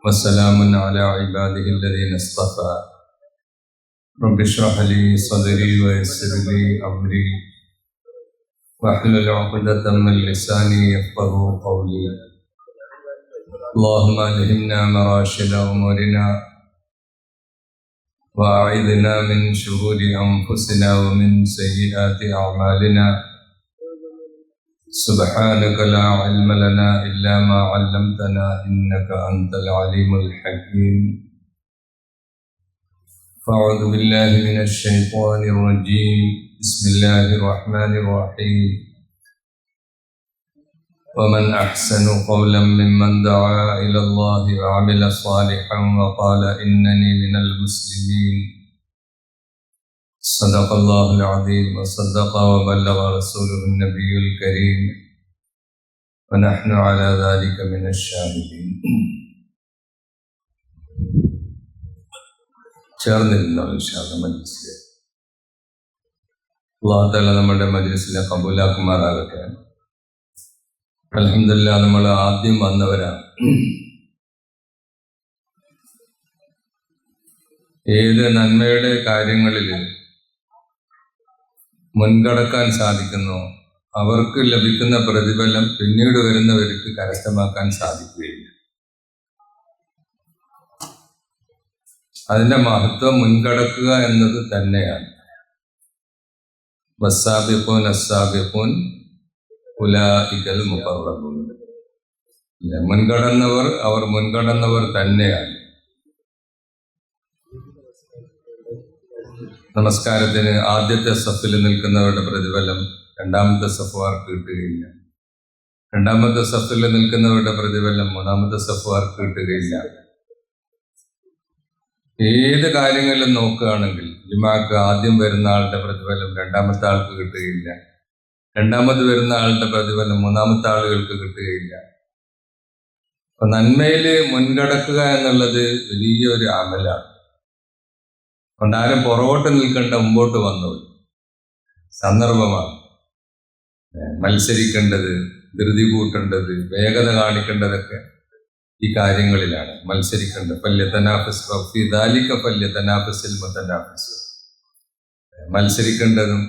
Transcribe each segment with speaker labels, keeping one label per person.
Speaker 1: وسلام على عباده الذين اصطفى رب اشرح لي صدري ويسر لي أمري واحلل عقدة من لساني يفقهوا قولي اللهم ألهمنا مراشد أمورنا وأعذنا من شرور أنفسنا ومن سيئات أعمالنا سبحانك لا علم لنا إلا ما علمتنا إنك أنت العليم الحكيم فأعوذ بالله من الشيطان الرجيم بسم الله الرحمن الرحيم ومن أحسن قولا ممن دعا إلى الله وعمل صالحا وقال إنني من المسلمين صدق الله العظيم وصدق وبلغ رسوله النبي الكريم ونحن على ذلك من الشاهدين. ചേർന്നിരുന്നോ ഇൻഷാഅല്ലാഹ് മജ്ലിസിൽ? അല്ലാഹു തആല നമ്മുടെ മജ്ലിസിനെ കബൂലാക്കുമാറാകട്ടെ. അൽഹംദുലില്ലാഹ്, നമ്മൾ ആദ്യം വന്നവരാണ്. ഏത് നന്മയുടെ കാര്യങ്ങളിൽ മുൻകടക്കാൻ സാധിക്കുന്നു അവർക്ക് ലഭിക്കുന്ന പ്രതിഫലം പിന്നീട് വരുന്നവർക്ക് കരസ്ഥമാക്കാൻ സാധിക്കുകയില്ല. അതിന്റെ മഹത്വം മുൻകടക്കുക എന്നത് തന്നെയാണ്. വസ്സാബിഖൂൻ അസ്സാബിഖൂൻ ഉലൈകൽ മുഖറബൂൻ. മുൻകടന്നവർ അവർ മുൻകടന്നവർ തന്നെയാണ്. നമസ്കാരത്തിന് ആദ്യത്തെ സഫിൽ നിൽക്കുന്നവരുടെ പ്രതിഫലം രണ്ടാമത്തെ സഫുകാർക്ക് കിട്ടുകയില്ല. രണ്ടാമത്തെ സഫിൽ നിൽക്കുന്നവരുടെ പ്രതിഫലം മൂന്നാമത്തെ സഫുകാർക്ക് കിട്ടുകയില്ല. ഏത് കാര്യങ്ങളിലും നോക്കുകയാണെങ്കിൽ ജുമാക്ക് ആദ്യം വരുന്ന ആളുടെ പ്രതിഫലം രണ്ടാമത്തെ ആൾക്ക് കിട്ടുകയില്ല. രണ്ടാമത് വരുന്ന ആളുടെ പ്രതിഫലം മൂന്നാമത്തെ ആളുകൾക്ക് കിട്ടുകയില്ല. അപ്പൊ നന്മയിൽ മുൻകടക്കുക എന്നുള്ളത് വലിയൊരു അമലാണ്. അതുകൊണ്ട് ആരും പുറകോട്ട് നിൽക്കേണ്ട, മുമ്പോട്ട് വന്നു സന്ദർഭമാണ്. മത്സരിക്കേണ്ടത്, ധൃതി കൂട്ടേണ്ടത്, വേഗത കാണിക്കേണ്ടതൊക്കെ ഈ കാര്യങ്ങളിലാണ്. മത്സരിക്കേണ്ടത് മത്സരിക്കേണ്ടതും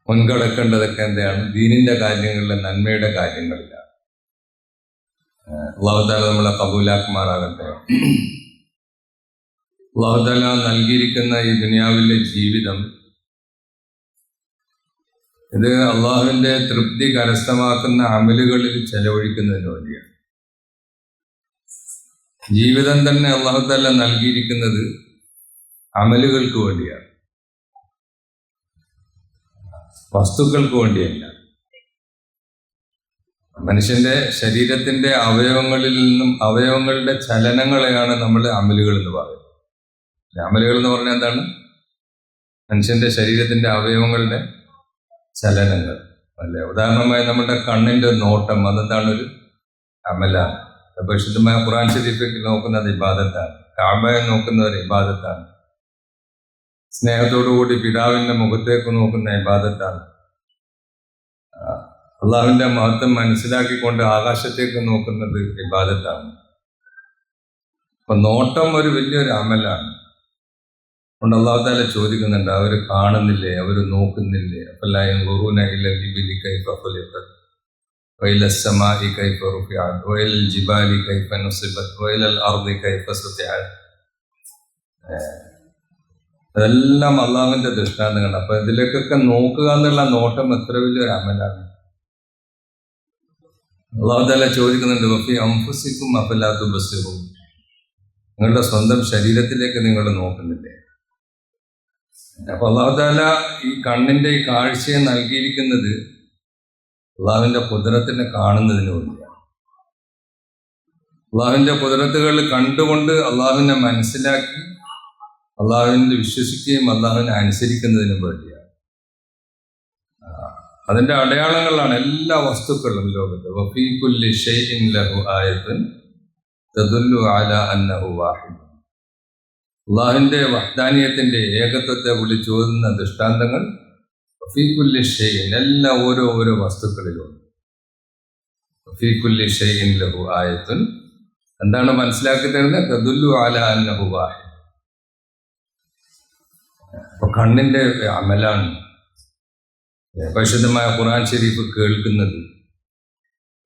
Speaker 1: മുൻകടക്കേണ്ടതൊക്കെ എന്താണ്? ദീനിന്റെ കാര്യങ്ങളിലെ നന്മയുടെ കാര്യങ്ങളിലാണ്. അല്ലാഹു തആല നമ്മളെ കബൂലാക്കുമാറാകട്ടെ. അല്ലാഹു തആല നൽകിയിരിക്കുന്ന ഈ ദുനിയാവിലെ ജീവിതം ഇത് അള്ളാഹുവിന്റെ തൃപ്തി കരസ്ഥമാക്കുന്ന അമലുകളിൽ ചെലവഴിക്കുന്നതിന് വേണ്ടിയാണ്. ജീവിതം തന്നെ അല്ലാഹു തആല നൽകിയിരിക്കുന്നത് അമലുകൾക്ക് വേണ്ടിയാണ്, വസ്തുക്കൾക്ക് വേണ്ടിയല്ല. മനുഷ്യന്റെ ശരീരത്തിന്റെ അവയവങ്ങളിൽ നിന്നും അവയവങ്ങളുടെ ചലനങ്ങളെയാണ് നമ്മൾ അമലുകൾ എന്ന് പറയുന്നത്. അമലുകൾ എന്ന് പറഞ്ഞാൽ എന്താണ്? മനുഷ്യന്റെ ശരീരത്തിന്റെ അവയവങ്ങളുടെ ചലനങ്ങൾ അല്ലെ. ഉദാഹരണമായി നമ്മുടെ കണ്ണിന്റെ നോട്ടം, അതെന്താണ്? ഒരു അമലാണ്. പരിശുദ്ധമായ ഖുർആൻ ശരീഫിൽ നോക്കുന്നത് ഇബാദത്താണ്. കഅബയെ നോക്കുന്ന ഒരു ഇബാദത്താണ്. സ്നേഹത്തോടുകൂടി പിതാവിന്റെ മുഖത്തേക്ക് നോക്കുന്ന ഇബാദത്താണ്. അള്ളാഹുവിന്റെ മഹത്വം മനസ്സിലാക്കിക്കൊണ്ട് ആകാശത്തേക്ക് നോക്കുന്നത് ഇബാദത്താണ്. അപ്പൊ നോട്ടം ഒരു വലിയൊരു അമലാണ്. അതുകൊണ്ട് അല്ലാഹു തആല ചോദിക്കുന്നുണ്ട്, അവർ കാണുന്നില്ലേ, അവർ നോക്കുന്നില്ലേ? അഫലാ യൻദുറൂന ഇലൽ ഇബ്ലി കൈഫ ഖുലിഖത് വഇലസ് സമാഇ കൈഫ റുഫിഅത് വഇലൽ ജിബാലി കൈഫ നുസിബത് വഇലൽ അർദി കൈഫ സുതിഅത്. അതെല്ലാം അള്ളാഹുവിന്റെ ദൃഷ്ടാന്തങ്ങളാണ്. അപ്പൊ ഇതിലേക്കൊക്കെ നോക്കുക എന്നുള്ള നോട്ടം എത്ര വലിയൊരു അമലാണ്. അല്ലാഹു തആല ചോദിക്കുന്നുണ്ട്, വഫി അൻഫുസികും അഫലാ തുബ്സിറൂൻ. നിങ്ങളുടെ സ്വന്തം ശരീരത്തിലേക്ക് നിങ്ങൾ നോക്കുന്നില്ലേ? അപ്പൊ അല്ലാഹു തആല ഈ കണ്ണിന്റെ ഈ കാഴ്ചയെ നൽകിയിരിക്കുന്നത് അള്ളാഹുവിന്റെ ഖുദ്റത്തിനെ കാണുന്നതിന് വേണ്ടിയാണ്. അള്ളാഹുവിന്റെ ഖുദ്റത്തുകൾ കണ്ടുകൊണ്ട് അള്ളാഹുവിനെ മനസ്സിലാക്കി അള്ളാഹുവിനെ വിശ്വസിക്കുകയും അള്ളാഹുവിനെ അനുസരിക്കുന്നതിനും വേണ്ടിയാണ്. അതിന്റെ അടയാളങ്ങളാണ് എല്ലാ വസ്തുക്കളും ലോകത്ത്. വഫീ കുല്ലി ഷൈഇൻ ലഹു ആയത്തുൻ തദുല്ലു അലാ അന്നഹു വാഹിദ്. അള്ളാഹുവിന്റെ വഹ്ദാനിയത്തിന്റെ ഏകത്വത്തെ വിളിച്ചോതുന്ന ദൃഷ്ടാന്തങ്ങൾ വഫീ കുല്ലി ഷൈഇൻ, എല്ലാ ഓരോ വസ്തുക്കളിലും. ഫീ കുല്ലി ഷൈഇൻ ലഹു ആയത്തുൻ. എന്താണ് മനസ്സിലാക്കി തരുന്നത്? തദുല്ലു അലാ അന്നഹു വാഹിദ്. അപ്പൊ കണ്ണിന്റെ അമലാണ് പരിശുദ്ധമായ ഖുർആൻ ശരീഫ് കേൾക്കുന്നത്.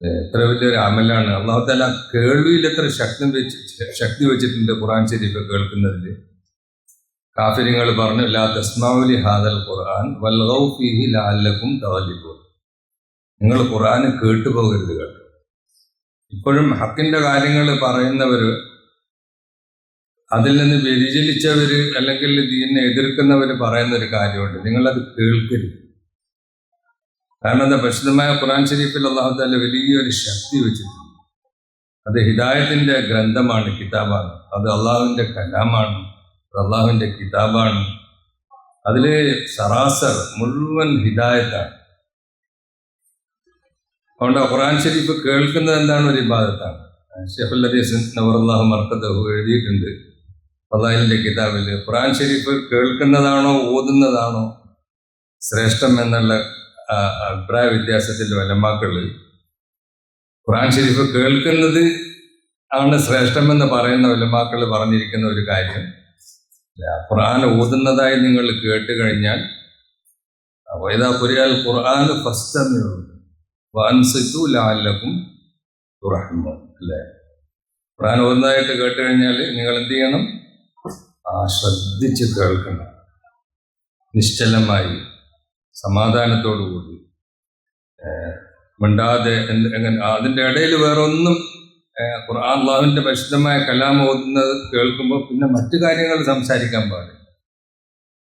Speaker 1: എത്ര വലിയൊരു അമലാണ്. അല്ലാഹു തആല കേൾവിയിൽ എത്ര ശക്തി വെച്ചിട്ടുണ്ട് ഖുർആൻ ശരീഫ് കേൾക്കുന്നതിൽ. കാഫിരിങ്ങൾ പറഞ്ഞു, ലാ തസ്മഉ ലി ഹാദൽ ഖുർആൻ വൽഗൗ ഫീഹി ലഅല്ലകും തഗ്ലിബൂൻ. നിങ്ങൾ ഖുർആൻ കേട്ടുപോകരുത് കേട്ടോ. ഇപ്പോഴും ഹക്കിന്റെ കാര്യങ്ങൾ പറയുന്നവർ, അതിൽ നിന്ന് വ്യതിചലിച്ചവർ അല്ലെങ്കിൽ ദീനിനെ എതിർക്കുന്നവർ പറയുന്ന ഒരു കാര്യമുണ്ട്, നിങ്ങളത് കേൾക്കരുത്. കാരണം എന്താ? പരിശുദ്ധമായ ഖുർആൻ ശരീഫിൽ അല്ലാഹു തആല വലിയൊരു ശക്തി വെച്ചിട്ടുണ്ട്. അത് ഹിദായത്തിന്റെ ഗ്രന്ഥമാണ്, കിതാബാണ്. അത് അള്ളാഹുവിന്റെ കലാമാണ്, അള്ളാഹുവിന്റെ കിതാബാണ്. അതില് സറാസർ മുഴുവൻ ഹിദായത്താണ്. അതുകൊണ്ട് ഖുർആൻ ശരീഫ് കേൾക്കുന്നത് എന്താണ്? ഒരു ഇബാദത്താണ്. ശൈഖുൽ ഹദീസ് നവറല്ലാഹു മർക്കദഹു എഴുതിയിട്ടുണ്ട് ഫളായിലിന്റെ കിതാബിൽ, ഖുർആൻ ശരീഫ് കേൾക്കുന്നതാണോ ഓതുന്നതാണോ ശ്രേഷ്ഠം എന്നുള്ള അഭിപ്രായ വ്യത്യാസത്തിൽ ഉലമാക്കള് ഖുർആൻ ശരീഫ് കേൾക്കുന്നത് ആണ് ശ്രേഷ്ഠമെന്ന് പറയുന്ന ഉലമാക്കൾ പറഞ്ഞിരിക്കുന്ന ഒരു കാര്യം, ഖുർആൻ ഓതുന്നതായി നിങ്ങൾ കേട്ട് കഴിഞ്ഞാൽ വഇദാ ഖുരിഅൽ ഖുർആൻ ഫസ്തമിഉ വഅൻസിതു ലഅല്ലകും തുർഹമൂൻ. അല്ലേ? ഖുർആൻ ഓതുന്നതായിട്ട് കേട്ട് കഴിഞ്ഞാൽ നിങ്ങൾ എന്ത് ചെയ്യണം? ശ്രദ്ധിച്ച് കേൾക്കണം, നിശ്ചലമായി സമാധാനത്തോടുകൂടി, മിണ്ടാതെ. അതിൻ്റെ ഇടയിൽ വേറെ ഒന്നും ഖുർആൻ അല്ലാഹുവിന്റെ പരിശുദ്ധമായ കലാം ഓതുന്നത് കേൾക്കുമ്പോൾ പിന്നെ മറ്റു കാര്യങ്ങൾ സംസാരിക്കാൻ പാടില്ല.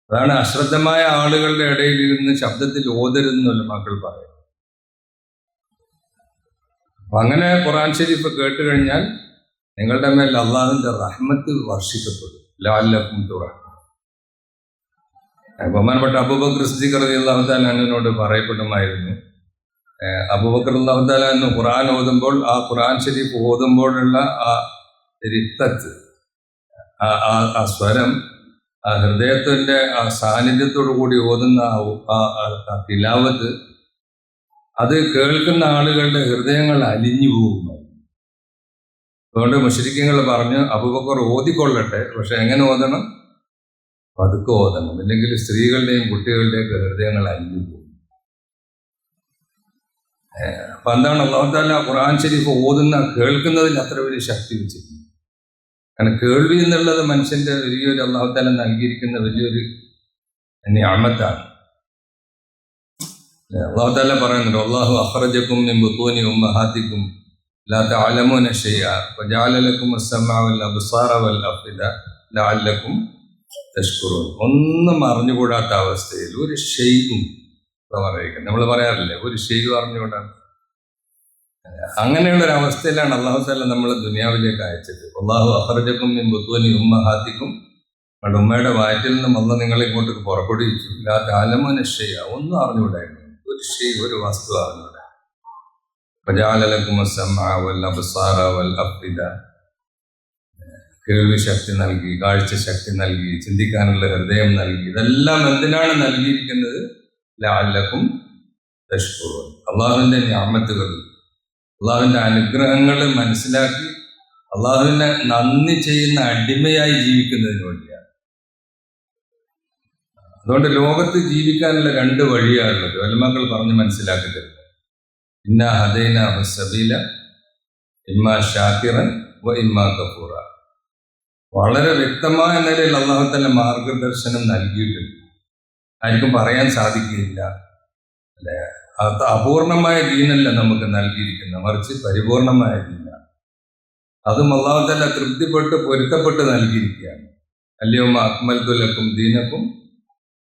Speaker 1: അതാണ് അശ്രദ്ധമായ ആളുകളുടെ ഇടയിൽ ഇരുന്ന് ശബ്ദത്തിൽ ഓതരുതെന്നുള്ള മക്കൾ പറയും. അപ്പൊ അങ്ങനെ ഖുർആൻ ശരീഫ് കേട്ട് കഴിഞ്ഞാൽ നിങ്ങളുടെ മേൽ അള്ളാഹുവിന്റെ റഹ്മത്ത് വർഷിക്കപ്പെടും. ലഅല്ലകും തുർഹമൂൻ. ബഹുമാനപ്പെട്ട അബൂബക്കർ സിദ്ദീഖ് റളിയല്ലാഹു തആല അൻഹുവിനോട് പറയപ്പെടുമായിരുന്നു, അബൂബക്കർ റളിയല്ലാഹു തആല അൻഹു ഖുർആൻ ഓതുമ്പോൾ, ആ ഖുർആൻ ശരീഫ് ഓതുമ്പോഴുള്ള ആ റിത്തത്ത്, ആ സ്വരം, ആ ഹൃദയത്തിന്റെ ആ സാന്നിധ്യത്തോടു കൂടി ഓതുന്ന ആ തിലാവത്ത്, അത് കേൾക്കുന്ന ആളുകളുടെ ഹൃദയങ്ങൾ അലിഞ്ഞു പോകുന്നു. അതുകൊണ്ട് മുശ്രിക്കുകൾ പറഞ്ഞു, അബൂബക്കർ ഓതിക്കൊള്ളട്ടെ, പക്ഷെ എങ്ങനെ ഓതണം? പതുക്കെ ഓതണം, അല്ലെങ്കിൽ സ്ത്രീകളുടെയും കുട്ടികളുടെയും ഹൃദയങ്ങൾ അലിഞ്ഞു പോകും. അപ്പൊ എന്താണ്? അല്ലാഹു തആല ഖുർആൻ ശരീഫ് ഓതുന്ന കേൾക്കുന്നതിൽ അത്ര വലിയ ശക്തി വെച്ചിട്ടുണ്ട്. കാരണം കേൾവി എന്നുള്ളത് മനുഷ്യന്റെ വലിയൊരു അല്ലാഹു തആല നൽകിയിരിക്കുന്ന വലിയൊരു നിഅമത്താണ്. അല്ലാഹു തആല പറയുന്നുണ്ട്, അല്ലാഹു അഖ്റജകും മിൻ ബുത്തൂനി ഉമ്മഹാതികും ലാ തഅലമൂന ശൈഅ വജഅല ലക്കും അസ്സമഅ വൽ അബ്സാറ വൽ അഫ്ഇദ ലഅല്ലകും തഷ്കുറൂൻ. ഒന്നും അറിഞ്ഞുകൂടാത്ത അവസ്ഥയിൽ ഒരു ഷെയ്ഖും പറയുന്നത് നമ്മൾ പറയാറില്ലേ, ഒരു ഷെയ്ഖ് അറിഞ്ഞുകൂടാണ്. അങ്ങനെയുള്ള ഒരു അവസ്ഥയിലാണ് അല്ലാഹു തആല നമ്മളെ ദുനിയാവിലേക്ക് അയച്ചത്. അല്ലാഹു അഖ്റജകും മിൻ ബുത്തൂനി ഉമ്മഹാതികും, നിങ്ങളുടെ ഉമ്മയുടെ വയറ്റിൽ നിന്നും അല്ലാഹു നിങ്ങളെ ഇങ്ങോട്ട് പുറപ്പെടുവിച്ചു. ലാ തഅലമൂന ശൈഅ, ഒന്നും അറിഞ്ഞുകൂടായിരുന്നു, ഒരു ഷെയ്, ഒരു വസ്തു അറിഞ്ഞുകൂടാ. വജഅല ലക്കും അസ്സമഅ വൽ അബ്സാറ വൽ അഫ്ഇദ, കേൾവി ശക്തി നൽകി, കാഴ്ച ശക്തി നൽകി, ചിന്തിക്കാനുള്ള ഹൃദയം നൽകി. ഇതെല്ലാം എന്തിനാണ് നൽകിയിരിക്കുന്നത്? ലഅല്ലകും തഷ്കുറൂൻ. അള്ളാഹുവിന്റെ നിഅമത്തുകൾ, അള്ളാഹുവിന്റെ അനുഗ്രഹങ്ങൾ മനസ്സിലാക്കി അള്ളാഹുവിനെ നന്ദി ചെയ്യുന്ന അടിമയായി ജീവിക്കുന്നതിന് വേണ്ടിയാണ്. അതുകൊണ്ട് ലോകത്ത് ജീവിക്കാനുള്ള രണ്ട് വഴിയാണുള്ളത്. ഉലമാക്കൾ പറഞ്ഞ് മനസ്സിലാക്കി തരുന്നത്, ഇന്നാ ഹദൈനാഹു സബീല ഇമ്മാ ശാകിറൻ വ ഇമ്മാ കഫൂറ. വളരെ വ്യക്തമായ നിലയിൽ അല്ലാഹു തആല മാർഗദർശനം നൽകിയിട്ടുണ്ട്. ആർക്കും പറയാൻ സാധിക്കുകയില്ല, അല്ലെ? അപൂർണമായ ദീനല്ല നമുക്ക് നൽകിയിരിക്കുന്നത്, മറിച്ച് പരിപൂർണമായ ദീനാണ്. അതും അല്ലാഹു തആല തൃപ്തിപ്പെട്ട് പൊരുത്തപ്പെട്ട് നൽകിയിരിക്കുകയാണ്. അൽയൗമ അക്മൽതു ലക്കും ദീനക്കും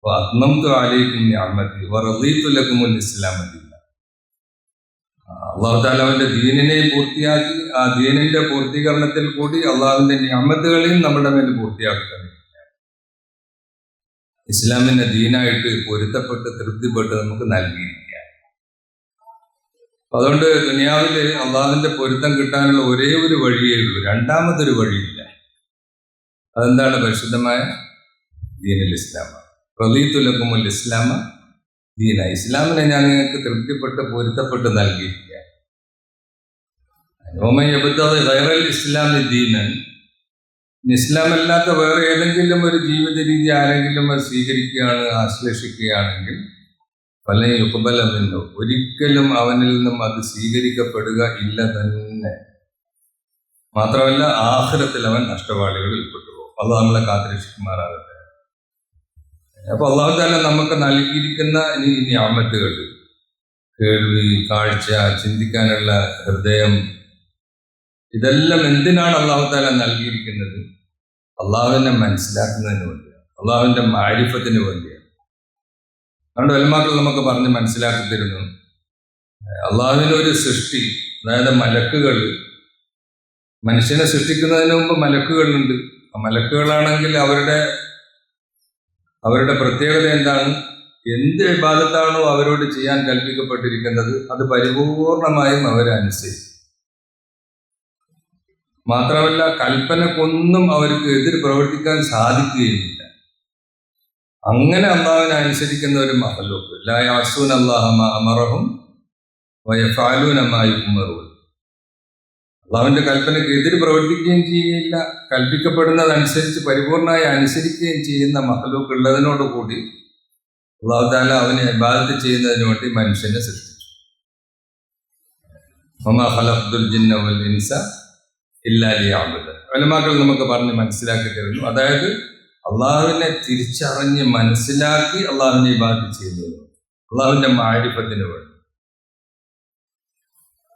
Speaker 1: വ അത്മംതു അലൈക്കും നിഅമതി വ റളീതു ലക്കുമുൽ ഇസ്ലാമ ദീന. അല്ലാഹു തആല അവന്റെ ദീനിനെയും പൂർത്തിയാക്കി, ആ ദീനിന്റെ പൂർത്തീകരണത്തിൽ കൂടി അള്ളാഹുവിന്റെ നിഅമത്തുകളെയും നമ്മുടെ മേൽ പൂർത്തിയാക്കി തന്നിരിക്കുകയാണ്. ഇസ്ലാമിന്റെ ദീനായിട്ട് പൊരുത്തപ്പെട്ട് തൃപ്തിപ്പെട്ട് നമുക്ക് നൽകിയിരിക്കുകയാണ്. അതുകൊണ്ട് ദുനിയാവിൽ അള്ളാഹുവിന്റെ പൊരുത്തം കിട്ടാനുള്ള ഒരേ ഒരു വഴിയേ ഉള്ളൂ, രണ്ടാമതൊരു വഴിയില്ല. അതെന്താണ്? പരിശുദ്ധമായ ദീനുൽ ഇസ്ലാമാണ്. റളീതു ലക്കുമുൽ ഇസ്ലാമ ദീന, ഇസ്ലാമിനെ ഞാൻ നിങ്ങൾക്ക് തൃപ്തിപ്പെട്ട് പൊരുത്തപ്പെട്ട് നൽകിയിരിക്കുകയാണ്. വമൻ യബ്തഗി ഗൈറൽ ഇസ്ലാമി ദീനൻ, ഇസ്ലാമല്ലാത്ത വേറെ ഏതെങ്കിലും ഒരു ജീവിത രീതി ആരെങ്കിലും അത് സ്വീകരിക്കുകയാണ്, ആശ്ലേഷിക്കുകയാണെങ്കിൽ ഫലൻ യുഖ്ബല മിൻഹു, ഒരിക്കലും അവനിൽ നിന്നും അത് സ്വീകരിക്കപ്പെടുക ഇല്ല തന്നെ. മാത്രമല്ല ആഖിറത്തിൽ അവൻ നഷ്ടപാളികളിൽ പെട്ടുപോകും. അള്ളാഹു നമ്മളെ കാത്തുരക്ഷിക്കുമാറാകട്ടെ. അപ്പൊ അള്ളാഹു തആല നമുക്ക് നൽകിയിരിക്കുന്ന ഈ നിഅമത്തുകൾ, കേൾവി, കാഴ്ച, ചിന്തിക്കാനുള്ള ഹൃദയം, ഇതെല്ലാം എന്തിനാണ് അള്ളാഹു തആല നൽകിയിരിക്കുന്നത്? അള്ളാഹുവിനെ മനസ്സിലാക്കുന്നതിന് വേണ്ടിയാണ്, അള്ളാഹുവിന്റെ മാരിഫത്തിന് വേണ്ടിയാണ്. അതുകൊണ്ട് ഉലമാക്കൾ നമുക്ക് പറഞ്ഞ് മനസ്സിലാക്കി തരുന്നു, അള്ളാഹുവിന്റെ ഒരു സൃഷ്ടി, അതായത് മലക്കുകൾ, മനുഷ്യനെ സൃഷ്ടിക്കുന്നതിന് മുമ്പ് മലക്കുകളുണ്ട്. ആ മലക്കുകളാണെങ്കിൽ അവരുടെ പ്രത്യേകത എന്താണ്? എന്ത് ഇബാദത്താണോ അവരോട് ചെയ്യാൻ കൽപ്പിക്കപ്പെട്ടിരിക്കുന്നത് അത് പരിപൂർണമായും അവരനുസരിക്കും. മാത്രമല്ല കൽപ്പനക്കൊന്നും അവർക്ക് എതിർ പ്രവർത്തിക്കാൻ സാധിക്കുകയുമില്ല. അങ്ങനെ അള്ളാഹുവിനെ അനുസരിക്കുന്ന ഒരു മഖ്ലൂഖ്, ലാ യഅസൂന അല്ലാഹ മാ അമറഹും വയഫഅലൂന മാ യുഅ്മറൂൻ. അള്ളാഹുവിന്റെ കൽപ്പനയ്ക്ക് എതിര് പ്രവർത്തിക്കുകയും ചെയ്യുകയില്ല, കൽപ്പിക്കപ്പെടുന്നതനുസരിച്ച് പരിപൂർണമായി അനുസരിക്കുകയും ചെയ്യുന്ന മഖ്ലൂഖ് ഉള്ളതിനോടുകൂടി അള്ളാഹു തആല അവനെ ഇബാദത്ത് ചെയ്യുന്നതിന് വേണ്ടി മനുഷ്യനെ സൃഷ്ടിച്ചു. വമാ ഖലഖ്തുൽ ജിന്ന വൽ ഇൻസ ഇല്ലാ ലിയഅ്ബുദൂൻ. ഉലമാക്കൾ നമുക്ക് പറഞ്ഞ് മനസ്സിലാക്കി തരുന്നു, അതായത് അള്ളാഹുവിനെ തിരിച്ചറിഞ്ഞ് മനസ്സിലാക്കി അള്ളാഹുവിനെ ഇബാദത്ത് ചെയ്യുന്നത്, അള്ളാഹുവിന്റെ മാരിഫത്തിന് വേണ്ടി.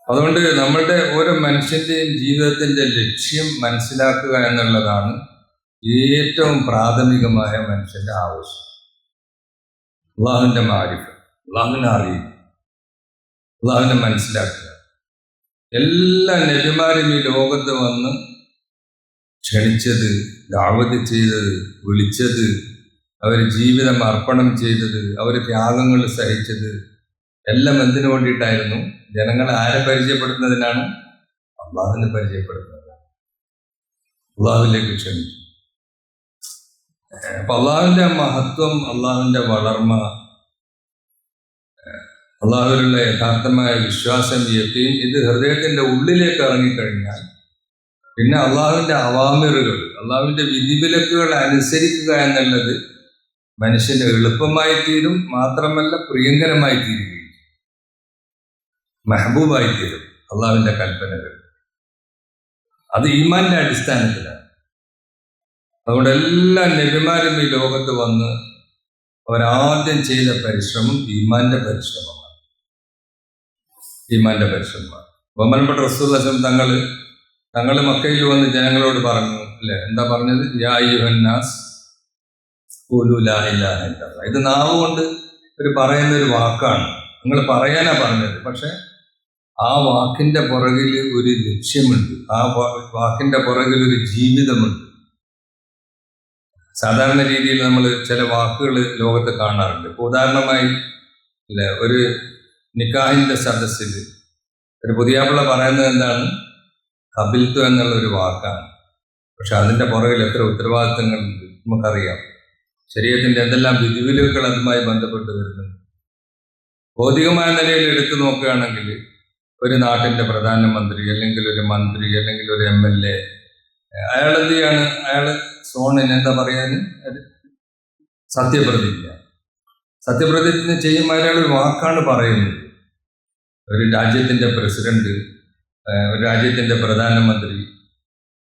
Speaker 1: അതുകൊണ്ട് നമ്മളുടെ ഓരോ മനുഷ്യന്റെയും ജീവിതത്തിന്റെ ലക്ഷ്യം മനസ്സിലാക്കുക എന്നുള്ളതാണ് ഏറ്റവും പ്രാഥമികമായ മനുഷ്യന്റെ ആവശ്യം. അള്ളാഹുവിന്റെ മാരിഫ്, അള്ളാഹുവിനെ അറിയുക, അള്ളാഹുവിനെ മനസ്സിലാക്കുക. എല്ലാ നബിമാരും ഈ ലോകത്ത് വന്ന് ക്ഷണിച്ചത്, ദഅവത്ത് ചെയ്തത്, വിളിച്ചത്, അവർ ജീവിതം അർപ്പണം ചെയ്തത്, അവർ ത്യാഗങ്ങൾ സഹിച്ചത് എല്ലാം എന്തിനു വേണ്ടിയിട്ടായിരുന്നു? ജനങ്ങളെ ആരെ പരിചയപ്പെടുത്തുന്നതിനാണ്? അള്ളാഹുവിനെ പരിചയപ്പെടുത്തുന്നതാണ്, അള്ളാഹുവിലേക്ക് ക്ഷണിച്ചു. അപ്പൊ അള്ളാഹുവിന്റെ മഹത്വം, അള്ളാഹുവിന്റെ വളർമ്മ, അള്ളാഹുവിലുള്ള യഥാർത്ഥമായ വിശ്വാസം, യഖീൻ, ഇത് ഹൃദയത്തിന്റെ ഉള്ളിലേക്ക് ഇറങ്ങിക്കഴിഞ്ഞാൽ പിന്നെ അള്ളാഹുവിന്റെ അവാമിറുകൾ, അള്ളാഹുവിന്റെ വിധിവിലക്കുകൾ അനുസരിക്കുക എന്നുള്ളത് മനുഷ്യന് എളുപ്പമായി തീരും. മാത്രമല്ല പ്രിയങ്കരമായി തീരുകയും മെഹബൂബായി തീരും അള്ളാഹുവിന്റെ കൽപ്പനകൾ. അത് ഈമാന്റെ അടിസ്ഥാനത്തിലാണ്. അതുകൊണ്ട് എല്ലാ നബിമാരും ഈ ലോകത്ത് വന്ന് അവരാദ്യം ചെയ്ത പരിശ്രമം ഈമാന്റെ പരിശ്രമമാണ്. ബഹുമാനപ്പെട്ട റസൂലുള്ളാഹി സ്വല്ലല്ലാഹു അലൈഹി വസല്ലം തങ്ങൾ മക്കയിൽ വന്ന് ജനങ്ങളോട് പറഞ്ഞു, അല്ലെ, എന്താ പറഞ്ഞത്? യാ അയ്യുഹന്നാസ് ഖൂലു ലാ ഇലാഹ ഇല്ലല്ലാഹ്. ഇത് നാവ് കൊണ്ട് പറയുന്ന ഒരു വാക്കാണ്, നിങ്ങൾ പറയാനാ പറഞ്ഞത്. പക്ഷെ ആ വാക്കിന്റെ പുറകിൽ ഒരു ലക്ഷ്യമുണ്ട്, ആ വാക്കിന്റെ പുറകിൽ ഒരു ജീവിതമുണ്ട്. സാധാരണ രീതിയിൽ നമ്മൾ ചില വാക്കുകൾ ലോകത്ത് കാണാറുണ്ട്. ഇപ്പൊ ഉദാഹരണമായി ഒരു നിക്കാഹിന്റെ സദസ്സിൽ ഒരു പുതിയാപ്പിള പറയുന്നത് എന്താണ്? ഖബിൽത്തു എന്നുള്ള ഒരു വാക്കാണ്. പക്ഷെ അതിന്റെ പുറകിൽ എത്ര ഉത്തരവാദിത്തങ്ങളുണ്ട് നമുക്കറിയാം. ശരീഅത്തിന്റെ എന്തെല്ലാം വിധിവിലക്കുകൾ അതുമായി ബന്ധപ്പെട്ട് വരുന്നുണ്ട്. ഭൗതികമായ നിലയിൽ എടുത്തു നോക്കുകയാണെങ്കിൽ ഒരു നാട്ടിന്റെ പ്രധാനമന്ത്രി അല്ലെങ്കിൽ ഒരു മന്ത്രി അല്ലെങ്കിൽ ഒരു MLA, അയാൾ എന്ത് ചെയ്യാണ്? അയാള് സോണിന് എന്താ പറയാൻ, സത്യപ്രതിജ്ഞ ചെയ്യുമ്പോൾ അയാൾ ഒരു വാക്കാണ് പറയുന്നത്. ഒരു രാജ്യത്തിന്റെ പ്രസിഡന്റ്, ഒരു രാജ്യത്തിന്റെ പ്രധാനമന്ത്രി,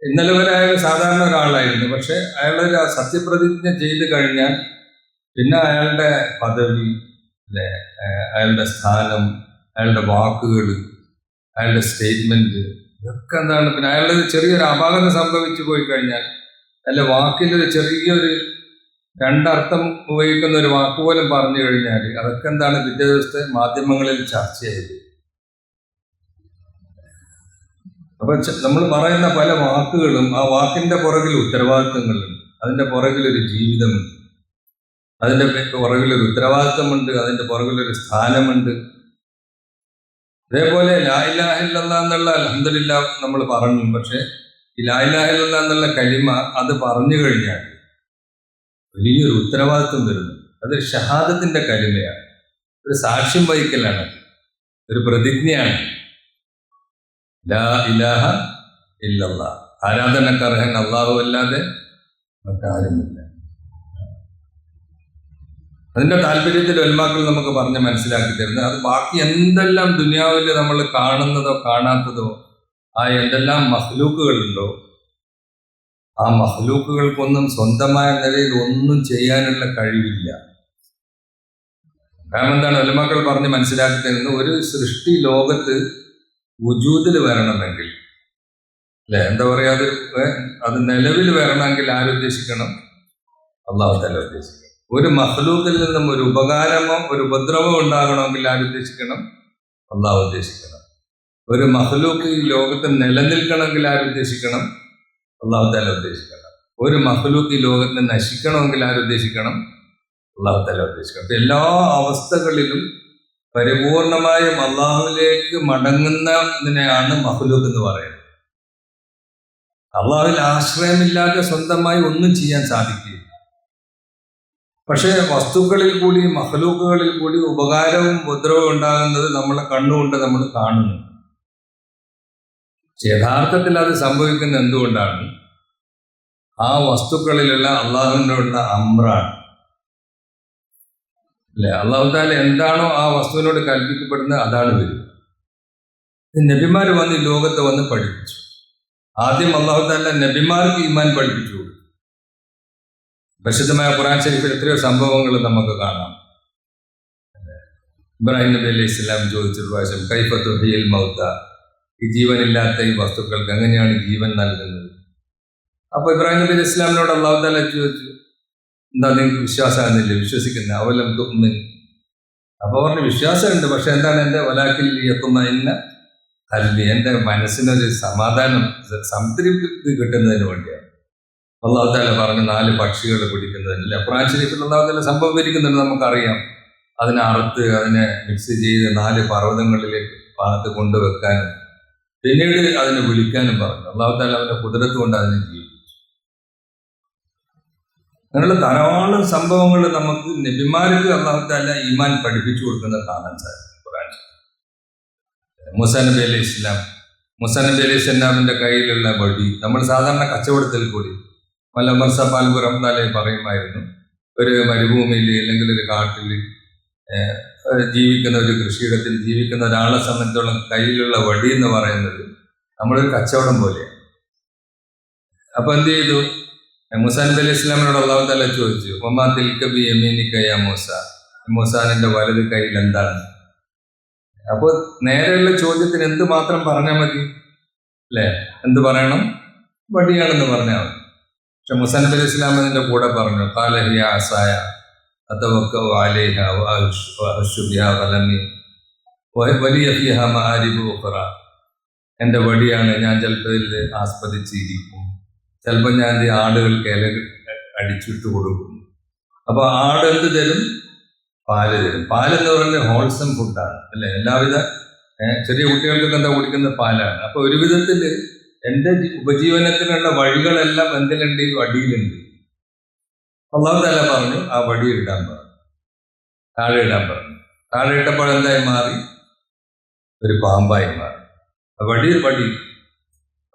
Speaker 1: ഇന്നലെ വരെ അയാൾ സാധാരണ ഒരാളായിരുന്നു. പക്ഷെ അയാളൊരു സത്യപ്രതിജ്ഞ ചെയ്ത് കഴിഞ്ഞാൽ പിന്നെ അയാളുടെ പദവി, അല്ലെ, അയാളുടെ സ്ഥാനം, അയാളുടെ വാക്കുകൾ, അയാളുടെ സ്റ്റേറ്റ്മെന്റ്, ഇതൊക്കെ എന്താണ്? പിന്നെ അയാളുടെ ചെറിയൊരു അപാകത സംഭവിച്ചു പോയി കഴിഞ്ഞാൽ, അല്ല വാക്കിലൊരു ചെറിയൊരു രണ്ടർത്ഥം ഉപയോഗിക്കുന്ന ഒരു വാക്ക് പോലും പറഞ്ഞു കഴിഞ്ഞാൽ അതൊക്കെ എന്താണ്? പിറ്റേ ദിവസത്തെ മാധ്യമങ്ങളിൽ ചർച്ചയായത്. അപ്പൊ നമ്മൾ പറയുന്ന പല വാക്കുകളും ആ വാക്കിന്റെ പുറകിൽ ഉത്തരവാദിത്തങ്ങളുണ്ട്, അതിന്റെ പുറകിലൊരു ജീവിതമുണ്ട്, അതിന്റെ പുറകിലൊരു ഉത്തരവാദിത്തമുണ്ട്, അതിന്റെ പുറകിലൊരു സ്ഥാനമുണ്ട്. അതേപോലെ ലാ ഇലാഹ ഇല്ലല്ലാഹ് എന്നുള്ള അൽഹംദുലില്ലാഹ് നമ്മൾ പറഞ്ഞു. പക്ഷെ ഈ ലാ ഇലാഹ ഇല്ലല്ലാഹ് എന്നുള്ള കലിമ അത് പറഞ്ഞു കഴിഞ്ഞാൽ വലിയൊരു ഉത്തരവാദിത്വം വരുന്നു. അത് ഷഹാദത്തിന്റെ കലിമയാണ്, ഒരു സാക്ഷ്യം വഹിക്കലാണ്, ഒരു പ്രതിജ്ഞയാണ്. ലാ ഇലാഹ ഇല്ലല്ലാഹ്, ആരാധനക്കർഹൻ അല്ലാഹു അല്ലാതെ മറ്റാരുമില്ല. അതിന്റെ താല്പര്യത്തിൽ ഉലമാക്കൾ നമുക്ക് പറഞ്ഞ് മനസ്സിലാക്കി തരുന്നത്, അത് ബാക്കി എന്തെല്ലാം ദുനിയാവിൽ നമ്മൾ കാണുന്നതോ കാണാത്തതോ ആ എന്തെല്ലാം മഖ്ലൂക്കുകളുണ്ടോ, ആ മഖ്ലൂക്കുകൾക്കൊന്നും സ്വന്തമായ നിലയിൽ ഒന്നും ചെയ്യാനുള്ള കഴിവില്ല. കാരണം എന്താണ് ഉലമാക്കൾ പറഞ്ഞ് മനസ്സിലാക്കി തരുന്നത്, ഒരു സൃഷ്ടി ലോകത്ത് വുജൂദിൽ വരണമെങ്കിൽ, അല്ലെ, എന്താ പറയാ, അത് നിലവിൽ വരണമെങ്കിൽ ആരുദ്ദേശിക്കണം? അല്ലാഹു തആല ഉദ്ദേശിക്കണം. ഒരു മഖ്ലൂക്കിൽ നിന്നും ഒരു ഉപകാരമോ ഒരു ഉപദ്രവമോ ഉണ്ടാകണമെങ്കിൽ ആരുദ്ദേശിക്കണം? അല്ലാഹു ഉദ്ദേശിക്കണം. ഒരു മഖ്ലൂക്ക് ഈ ലോകത്ത് നിലനിൽക്കണമെങ്കിൽ ആരുദ്ദേശിക്കണം? അല്ലാഹു തആല ഉദ്ദേശിക്കണം. ഒരു മഖ്ലൂക്ക് ഈ ലോകത്ത് നശിക്കണമെങ്കിൽ ആരുദ്ദേശിക്കണം? അല്ലാഹു തആല ഉദ്ദേശിക്കണം. അപ്പൊ എല്ലാ അവസ്ഥകളിലും പരിപൂർണമായും അള്ളാഹുവിലേക്ക് മടങ്ങുന്നതിനെയാണ് മഖ്ലൂക്ക് എന്ന് പറയുന്നത്. അള്ളാഹുവിൽ ആശ്രയമില്ലാതെ സ്വന്തമായി ഒന്നും ചെയ്യാൻ സാധിക്കില്ല. പക്ഷേ വസ്തുക്കളിൽ കൂടി മഖ്ലൂക്കുകളിൽ കൂടി ഉപകാരവും ഉപദ്രവവും ഉണ്ടാകുന്നത് നമ്മളെ കണ്ണുകൊണ്ട് നമ്മൾ കാണുന്നു. യഥാർത്ഥത്തിൽ അത് സംഭവിക്കുന്നത് എന്തുകൊണ്ടാണ്? ആ വസ്തുക്കളിലുള്ള അള്ളാഹുവിനോടുള്ള അമ്രാണ്, അല്ലെ? അള്ളാഹു തആല എന്താണോ ആ വസ്തുവിനോട് കൽപ്പിക്കപ്പെടുന്നത് അതാണ് വരും. നബിമാർ വന്ന് ഈ ലോകത്ത് വന്ന് പഠിപ്പിച്ചു. ആദ്യം അള്ളാഹു തആല നബിമാർക്ക് ഈമാൻ പഠിപ്പിച്ചു. പരിശുദ്ധമായ ഖുർആൻ ശരീഫിൽ എത്രയോ സംഭവങ്ങൾ നമുക്ക് കാണാം. ഇബ്രാഹിം നബി അലൈഹി സ്വലാം ചോദിച്ചൊരു പ്രാവശ്യം, കൈഫ തുഹ്യിൽ മൗത, ഈ ജീവനില്ലാത്ത ഈ വസ്തുക്കൾക്ക് എങ്ങനെയാണ് ജീവൻ നൽകുന്നത്? അപ്പൊ ഇബ്രാഹിം നബി അലൈഹി സ്വലാമിനോട് അള്ളാഹു തആല ചോദിച്ചു, എന്താ നിങ്ങൾക്ക് വിശ്വാസമാകുന്നില്ലേ, വിശ്വസിക്കുന്ന അവലം തുഅ്മിൻ? അപ്പൊ പറഞ്ഞു, വിശ്വാസമുണ്ട്, പക്ഷെ എന്താണ്, എന്റെ വലാക്കിൽ യത്മഇന്ന ഖൽബി, എന്റെ മനസ്സിനൊരു സമാധാനം സംതൃപ്തി കിട്ടുന്നതിന് വേണ്ടിയാണ്. അള്ളാഹു തആല പറഞ്ഞു 4 പക്ഷികൾ പിടിക്കുന്നതിന്. ഖുർആൻ ശരീഫിൽ അള്ളാഹു തആല സംഭവം വിവരിക്കുന്നുണ്ട്, നമുക്കറിയാം. അതിനെ അറുത്ത് അതിനെ മിക്സ് ചെയ്ത് 4 പർവ്വതങ്ങളിലേക്ക് ഭാഗത്ത് കൊണ്ടുവെക്കാനും പിന്നീട് അതിനെ വിളിക്കാനും പറഞ്ഞു. അള്ളാഹു തആല അവന്റെ ഖുദ്റത്ത് കൊണ്ട് അതിനെ ജീവിപ്പിച്ചു. അങ്ങനെയുള്ള ധാരാളം സംഭവങ്ങൾ നമുക്ക് നബിമാർക്ക് അള്ളാഹു തആല ഈമാൻ പഠിപ്പിച്ചു കൊടുക്കുന്നത് കാണാൻ സാധിക്കും ഖുർആൻ. മൂസാ നബി അലൈഹി ഇസ്ലാമിന്റെ കയ്യിലുള്ള വടി, നമ്മൾ സാധാരണ കച്ചവടത്തിൽ കൂടി മലമർസ പാൽപു റഹ്മത്തുള്ളാഹി പറയുമായിരുന്നു, ഒരു മരുഭൂമിയിൽ അല്ലെങ്കിൽ ഒരു കാട്ടിൽ ജീവിക്കുന്ന ഒരു കൃഷിയിടത്തിൽ ജീവിക്കുന്ന ഒരാളെ സംബന്ധിച്ചോളം കയ്യിലുള്ള വടി എന്ന് പറയുന്നത് നമ്മളൊരു കച്ചവടം പോലെയാണ്. അപ്പൊ എന്ത് ചെയ്തു? മൂസാ നബി അലൈഹി ഇസ്ലാമിനോട് അല്ലാഹു തആല ചോദിച്ചു, വമാ തിൽക ബി യമീനിക യാ മൂസ, മൂസാനിന്റെ വലത് കയ്യിൽ എന്താണ്? അപ്പോൾ നേരെയുള്ള ചോദ്യത്തിന് എന്ത് മാത്രം പറഞ്ഞാൽ മതി, അല്ലെ? എന്ത് പറയണം? വടിയാണെന്ന് പറഞ്ഞാൽ മതി. പക്ഷെ മൂസാ നബി അലൈഹി ഇസ്ലാം അതിന്റെ കൂടെ പറഞ്ഞു, ഖാല ഹിയ അസായ അതവക്കഉ അലൈഹാ വഅഹ്ശു ബിഹാ ഖലമി വലിയ ഫീഹാ മആരിബു ഉഖറ, എന്റെ വടിയാണ്, ഞാൻ ചിലപ്പോൾ ഇതിൽ ആസ്വദിച്ചിരിക്കും, ചിലപ്പോൾ ഞാൻ ഈ ആടുകൾക്ക് ഇല അടിച്ചിട്ട് കൊടുക്കും. അപ്പൊ ആട് എന്ത് തരും? പാല് തരും. പാലെന്ന് പറയുന്നത് ഹോൾസം ഫുഡാണ്, അല്ലെ? എല്ലാവിധ ചെറിയ കുട്ടികൾക്കൊക്കെ എന്താ കുടിക്കുന്ന പാലാണ്. അപ്പൊ ഒരു വിധത്തിൽ എന്റെ ഉപജീവനത്തിനുള്ള വഴികളെല്ലാം എന്തിലുണ്ട്? ഈ വടിയിലുണ്ട്. അല്ലാഹു തആല പറഞ്ഞു ആ വടി ഇടാൻ പറഞ്ഞു, താഴെ ഇടാൻ പറഞ്ഞു. താഴെ ഇട്ടപ്പോൾ എന്തായി മാറി? ഒരു പാമ്പായി മാറി. വടി.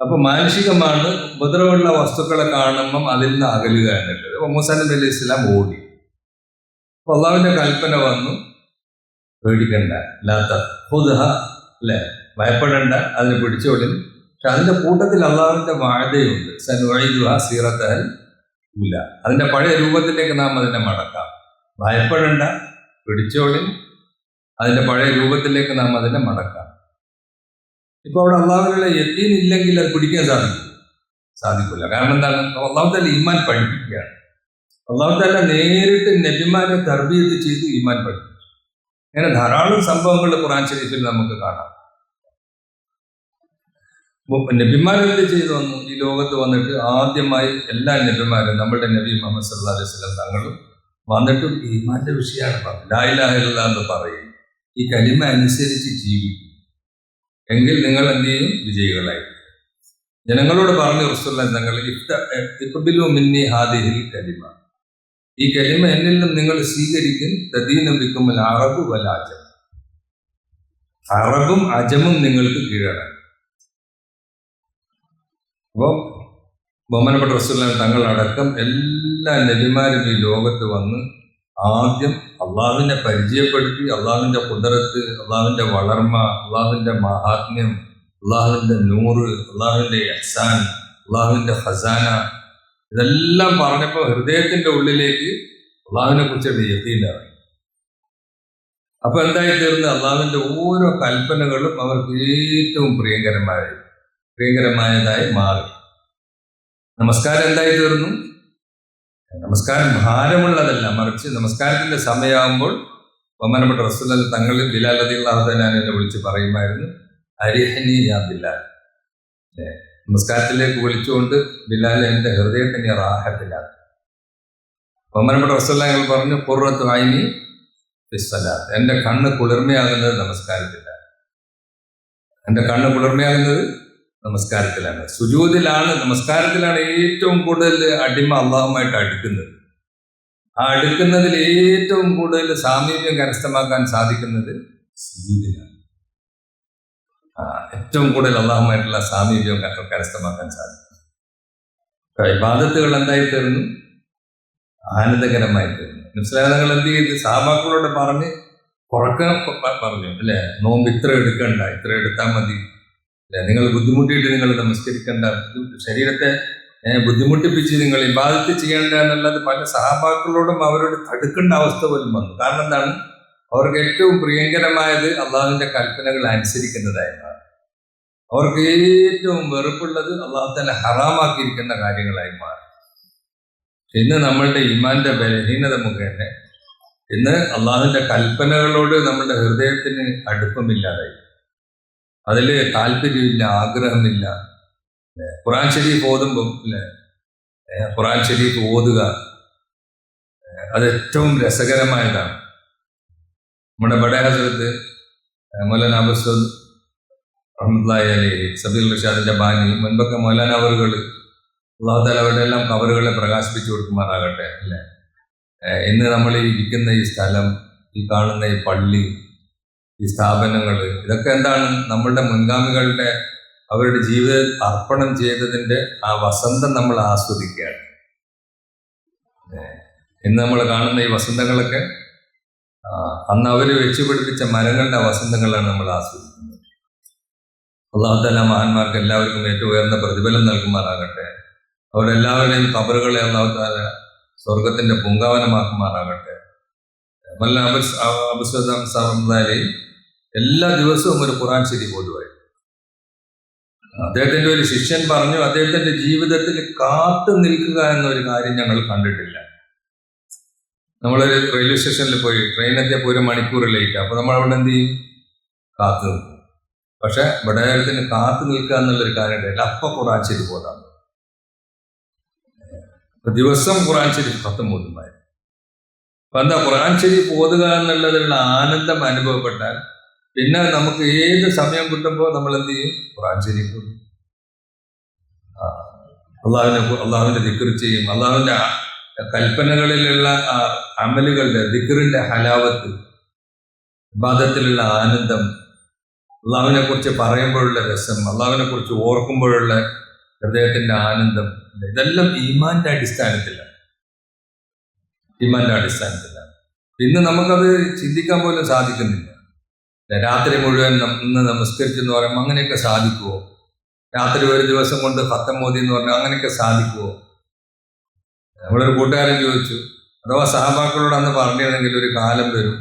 Speaker 1: അപ്പൊ മാനുഷികമാണ്, ഉപദ്രവമുള്ള വസ്തുക്കളെ കാണുമ്പം അതിൽ നിന്ന് അകലുക എന്നുള്ളത്. അപ്പൊ മൂസാ നബി അലൈഹി ഇസ്ലാം ഓടി. അപ്പൊ അള്ളാഹുവിന്റെ കൽപ്പന വന്നു, പേടിക്കണ്ട, അല്ലെ, ഭയപ്പെടണ്ട, അതിനെ പിടിച്ചോളി. പക്ഷെ അതിന്റെ കൂട്ടത്തിൽ അള്ളാഹുവിന്റെ വാഴയുണ്ട്, സനുഈദുഹാ സീറത്തഹൽ ഊല, അതിന്റെ പഴയ രൂപത്തിലേക്ക് നാം അതിനെ മടക്കാം. ഭയപ്പെടണ്ട, പിടിച്ചോളി, അതിന്റെ പഴയ രൂപത്തിലേക്ക് നാം അതിനെ മടക്കാം. ഇപ്പൊ അവിടെ അള്ളാഹുവിനുള്ള യഖീൻ ഇല്ലെങ്കിൽ അത് പിടിക്കാൻ സാധിക്കില്ല. കാരണം എന്താണ്? അള്ളാഹു തആല ഈമാൻ പഠിപ്പിക്കുകയാണ്. അള്ളാഹു തആല നേരിട്ട് നബിമാരെ തർബിയത്ത് ചെയ്ത് ഈമാൻ പഠിപ്പിച്ചു. അങ്ങനെ ധാരാളം സംഭവങ്ങൾ ഖുർആൻ ശരീഫിൽ നമുക്ക് കാണാം. നബിമാരെന്ത് ചെയ്തു വന്നു? ഈ ലോകത്ത് വന്നിട്ട് ആദ്യമായി എല്ലാ നബിമാരും, നമ്മളുടെ നബി മുഹമ്മദ് സല്ലല്ലാഹു അലൈഹി വസല്ലം തങ്ങളും വന്നിട്ട് ഈമാന്റെ വിഷയമാണ് പറഞ്ഞത്. ലാ ഇലാഹ ഇല്ലല്ലാഹ് എന്ന് പറയും, ഈ കലിമ അനുസരിച്ച് ജീവിക്കും, എങ്കിൽ നിങ്ങൾ എന്ത് ചെയ്യും? വിജയികളായി. ജനങ്ങളോട് പറഞ്ഞു റസൂലുള്ളാഹി തങ്ങൾ, ഇഖ്ബിലു മിന്നി ഹാദിഹിൽ കലിമ, ഈ കലിമ എന്നിൽ നിന്നും നിങ്ങൾ സ്വീകരിക്കും, തദീന ബിക്കുമുൽ അറബു വൽ അജം, അറബും അജമും നിങ്ങൾക്ക് കീഴടങ്ങും. അപ്പോൾ ബഹുമാനപ്പെട്ട റസൂലുള്ളാഹി തങ്ങളടക്കം എല്ലാ നബിമാരും ഈ ലോകത്ത് വന്ന് ആദ്യം അള്ളാഹുവിനെ പരിചയപ്പെടുത്തി അള്ളാഹുവിൻ്റെ ഖുദ്റത്ത്, അള്ളാഹുവിൻ്റെ വളർമ്മ, അള്ളാഹുവിൻ്റെ മഹാത്മ്യം, അള്ളാഹുവിൻ്റെ നൂറ്, അള്ളാഹുവിൻ്റെ ഇഹ്സാൻ, അള്ളാഹുവിൻ്റെ ഖസാന, ഇതെല്ലാം പറഞ്ഞപ്പോൾ ഹൃദയത്തിൻ്റെ ഉള്ളിലേക്ക് അള്ളാഹുവിനെ കുറിച്ചുള്ള യഖീൻ ഇറങ്ങി. അപ്പൊ എന്തായി തീർന്ന് അള്ളാഹുവിൻ്റെ ഓരോ കൽപ്പനകളും അവർക്ക് ഏറ്റവും പ്രിയങ്കരമായതായി മാറി. നമസ്കാരം എന്തായി തീർന്നു? നമസ്കാരം ഭാരമുള്ളതല്ല, മറിച്ച് നമസ്കാരത്തിന്റെ സമയമാകുമ്പോൾ ബഹുമാനപ്പെട്ട റസൂലുള്ളാഹി തങ്ങൾ ബിലാൽ റളിയല്ലാഹു തആല എന്നെ വിളിച്ച് പറയുമായിരുന്നു, അരിഹ്നി യാ ബിലാൽ. നമസ്കാരത്തിലേക്ക് വിളിച്ചുകൊണ്ട് ബിലാൽ എൻ്റെ ഹൃദയത്തിന് റാഹത്തിലാക്കി. ബഹുമാനപ്പെട്ട റസൂലുള്ളാഹി തങ്ങൾ പറഞ്ഞു, ഖുർറത്തു ഐനി ഫിസ്സലാത്ത്. എൻ്റെ കണ്ണ് കുളിർമയാകുന്നത് നമസ്കാരത്തിലാണ്. എൻ്റെ കണ്ണ് കുളിർമയാകുന്നത് നമസ്കാരത്തിലാണ്, സുജൂദിലാണ്, നമസ്കാരത്തിലാണ് ഏറ്റവും കൂടുതൽ അടിമ അള്ളാഹുമായിട്ട് അടുക്കുന്നത്. ആ അടുക്കുന്നതിൽ ഏറ്റവും കൂടുതൽ സാമീപ്യം കരസ്ഥമാക്കാൻ സാധിക്കുന്നത് സുജൂദിലാണ്. ഏറ്റവും കൂടുതൽ അള്ളാഹുമായിട്ടുള്ള സാമീപ്യം കരസ്ഥമാക്കാൻ സാധിക്കും. ഇബാദത്തുകൾ എന്തായി തീർന്നു? ആനന്ദകരമായി തീർന്നു. നബിസ്വല്ലല്ലാഹു എന്ത് ചെയ്ത്? സഹാബാക്കളോട് പറഞ്ഞ് ഉറക്കം പറഞ്ഞു, അല്ലെ, നോമ്പ് ഇത്ര എടുക്കണ്ട, ഇത്ര എടുത്താൽ മതി, നിങ്ങൾ ബുദ്ധിമുട്ടിയിട്ട് നിങ്ങൾ നമസ്കരിക്കേണ്ട, ശരീരത്തെ ബുദ്ധിമുട്ടിപ്പിച്ച് നിങ്ങൾ ഇബാദത്ത് ചെയ്യേണ്ട എന്നുള്ളത് പല സഹാബാക്കളോടും അവരോട് തടുക്കേണ്ട അവസ്ഥ പോലും വന്നു. കാരണം എന്താണ്? അവർക്ക് ഏറ്റവും പ്രിയങ്കരമായത് അള്ളാഹുവിന്റെ കൽപ്പനകൾ അനുസരിക്കുന്നതായി മാറി. അവർക്ക് ഏറ്റവും വെറുപ്പുള്ളത് അള്ളാഹു തആല ഹറാമാക്കിയിരിക്കുന്ന കാര്യങ്ങളായി മാറി. ഇന്ന് നമ്മളുടെ ഈമാന്റെ ബലഹീനത മുഖേന ഇന്ന് അള്ളാഹുവിന്റെ കൽപ്പനകളോട് നമ്മളുടെ ഹൃദയത്തിന് അടുപ്പമില്ലാതായി, അതിൽ താല്പര്യമില്ല, ആഗ്രഹമില്ല. ഖുർആൻ ശരീഫ് ഓതുമ്പം അല്ലെ, ഖുർആൻ ശരീഫ് ഓതുക അത് ഏറ്റവും രസകരമായതാണ്. നമ്മുടെ ബഡേ ഹസ്രത്ത് മൗലാന അബുസ്വദ് റഹ്മത്തുള്ളാഹി അലൈഹി സബീൽ റഷാദിന്റെ ബാനി, മുൻപൊക്കെ മൗലാന അവറുകൾ അല്ലാഹു തആല അവരുടെ എല്ലാം കബറുകളെ പ്രകാശിപ്പിച്ചു കൊടുക്കുമാറാകട്ടെ, അല്ലേ. ഇന്ന് നമ്മൾ ഇരിക്കുന്ന ഈ സ്ഥലം, ഈ കാണുന്ന ഈ പള്ളി, ഈ സ്ഥാപനങ്ങൾ, ഇതൊക്കെ എന്താണ്? നമ്മളുടെ മുൻഗാമികളുടെ അവരുടെ ജീവിത അർപ്പണം ചെയ്തതിൻ്റെ ആ വസന്തം നമ്മൾ ആസ്വദിക്കുകയാണ്. ഇന്ന് നമ്മൾ കാണുന്ന ഈ വസന്തങ്ങളൊക്കെ അന്ന് അവർ വെച്ചു പിടിപ്പിച്ച മരങ്ങളുടെ വസന്തങ്ങളാണ് നമ്മൾ ആസ്വദിക്കുന്നത്. അല്ലാഹു തആല മഹാന്മാർക്ക് എല്ലാവർക്കും ഏറ്റവും ഉയർന്ന പ്രതിഫലം നൽകുമാറാകട്ടെ. അവരെല്ലാവരുടെയും ഖബറുകളെ അല്ലാഹു തആല സ്വർഗത്തിന്റെ പൂങ്കാവനമാക്കുമാറാകട്ടെ. എല്ലാ ദിവസവും ഒരു ഖുർആൻ ശരീഫ് ഓതുവായിരുന്നു. അദ്ദേഹത്തിന്റെ ഒരു ശിഷ്യൻ പറഞ്ഞു, അദ്ദേഹത്തിന്റെ ജീവിതത്തിൽ കാത്തു നിൽക്കുക എന്നൊരു കാര്യം ഞങ്ങൾ കണ്ടിട്ടില്ല. നമ്മളൊരു റെയിൽവേ സ്റ്റേഷനിൽ പോയി ട്രെയിൻ എത്തിയപ്പോൾ 1 മണിക്കൂർ ലേറ്റ്, അപ്പൊ നമ്മൾ അവിടെ എന്ത് ചെയ്യും? കാത്തു നിൽക്കും. പക്ഷെ ബഡായത്തിന് കാത്തു നിൽക്കുക എന്നുള്ളൊരു കാര്യം ഉണ്ടായില്ല. അപ്പൊ ഖുർആൻ ശരീഫ് ഓതാം. ദിവസം ഖുർആൻ ശരീഫ് ഖത്തം ഓതുമായിരുന്നു. അപ്പൊ എന്താ, ഖുർആൻ ശരീഫ് ഓതുക എന്നുള്ളതിലുള്ള ആനന്ദം അനുഭവപ്പെട്ടാൽ പിന്നെ നമുക്ക് ഏത് സമയം കിട്ടുമ്പോൾ നമ്മൾ എന്ത് ചെയ്യും? ഖുർആൻ ശരീഫ് ഓതും. അള്ളാഹുവിന്റെ ദിക്ർ ചെയ്യും. അള്ളാഹുവിന്റെ കൽപ്പനകളിലുള്ള അമലുകളുടെ ദിക്റിന്റെ ഹലാവത്ത്, ഇബാദത്തിലുള്ള ആനന്ദം, അള്ളാഹുവിനെ കുറിച്ച് പറയുമ്പോഴുള്ള രസം, അള്ളാഹുവിനെ കുറിച്ച് ഓർക്കുമ്പോഴുള്ള ഹൃദയത്തിന്റെ ആനന്ദം, ഇതെല്ലാം ഈമാന്റെ അടിസ്ഥാനത്തിലാണ്. ഇന്ന് നമുക്കത് ചിന്തിക്കാൻ പോലും സാധിക്കുന്നില്ല. രാത്രി മുഴുവൻ ഇന്ന് നമസ്കരിച്ചെന്ന് പറയുമ്പോൾ അങ്ങനെയൊക്കെ സാധിക്കുമോ? രാത്രി ഒരു ദിവസം കൊണ്ട് ഖത്തം മോദി എന്ന് പറഞ്ഞാൽ അങ്ങനെയൊക്കെ സാധിക്കുമോ? നമ്മളൊരു കൂട്ടുകാരൻ ചോദിച്ചു, അഥവാ സഹാബാക്കളോട് അന്ന് പറഞ്ഞിരുന്നെങ്കിൽ ഒരു കാലം വരും,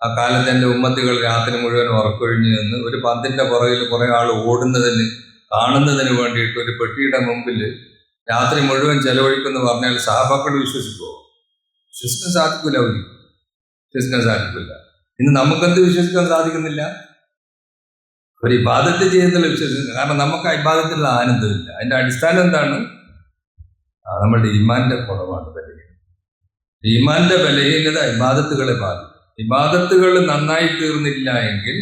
Speaker 1: ആ കാലത്ത് എൻ്റെ ഉമ്മത്തികൾ രാത്രി മുഴുവൻ ഉറക്കൊഴിഞ്ഞു നിന്ന് ഒരു പന്തിന്റെ പുറകിൽ കുറെ ആൾ ഓടുന്നതിന് കാണുന്നതിന് വേണ്ടിയിട്ട് ഒരു പെട്ടിയുടെ മുമ്പിൽ രാത്രി മുഴുവൻ ചെലവഴിക്കുമെന്ന് പറഞ്ഞാൽ സഹാബാക്കൾ വിശ്വസിക്കുമോ? വിശ്വസിക്കാൻ സാധിക്കില്ല. വിശ്വസിക്കാൻ സാധിക്കില്ല. ഇന്ന് നമുക്കെന്ത് വിശ്വസിക്കാൻ സാധിക്കുന്നില്ല? ഒരു ഇബാദത്ത് ചെയ്യുന്നതിൽ വിശ്വസിക്കുന്നു. കാരണം നമുക്ക് ഇബാദത്തിലുള്ള ആനന്ദമില്ല. അതിന്റെ അടിസ്ഥാനം എന്താണ്? നമ്മളുടെ ഈമാന്റെ കുറവാണ്. ഈമാന്റെ ബലഹീനത ഇബാദത്തുകളെ ബാധിക്കും. ഇബാദത്തുകൾ നന്നായി തീർന്നില്ല എങ്കിൽ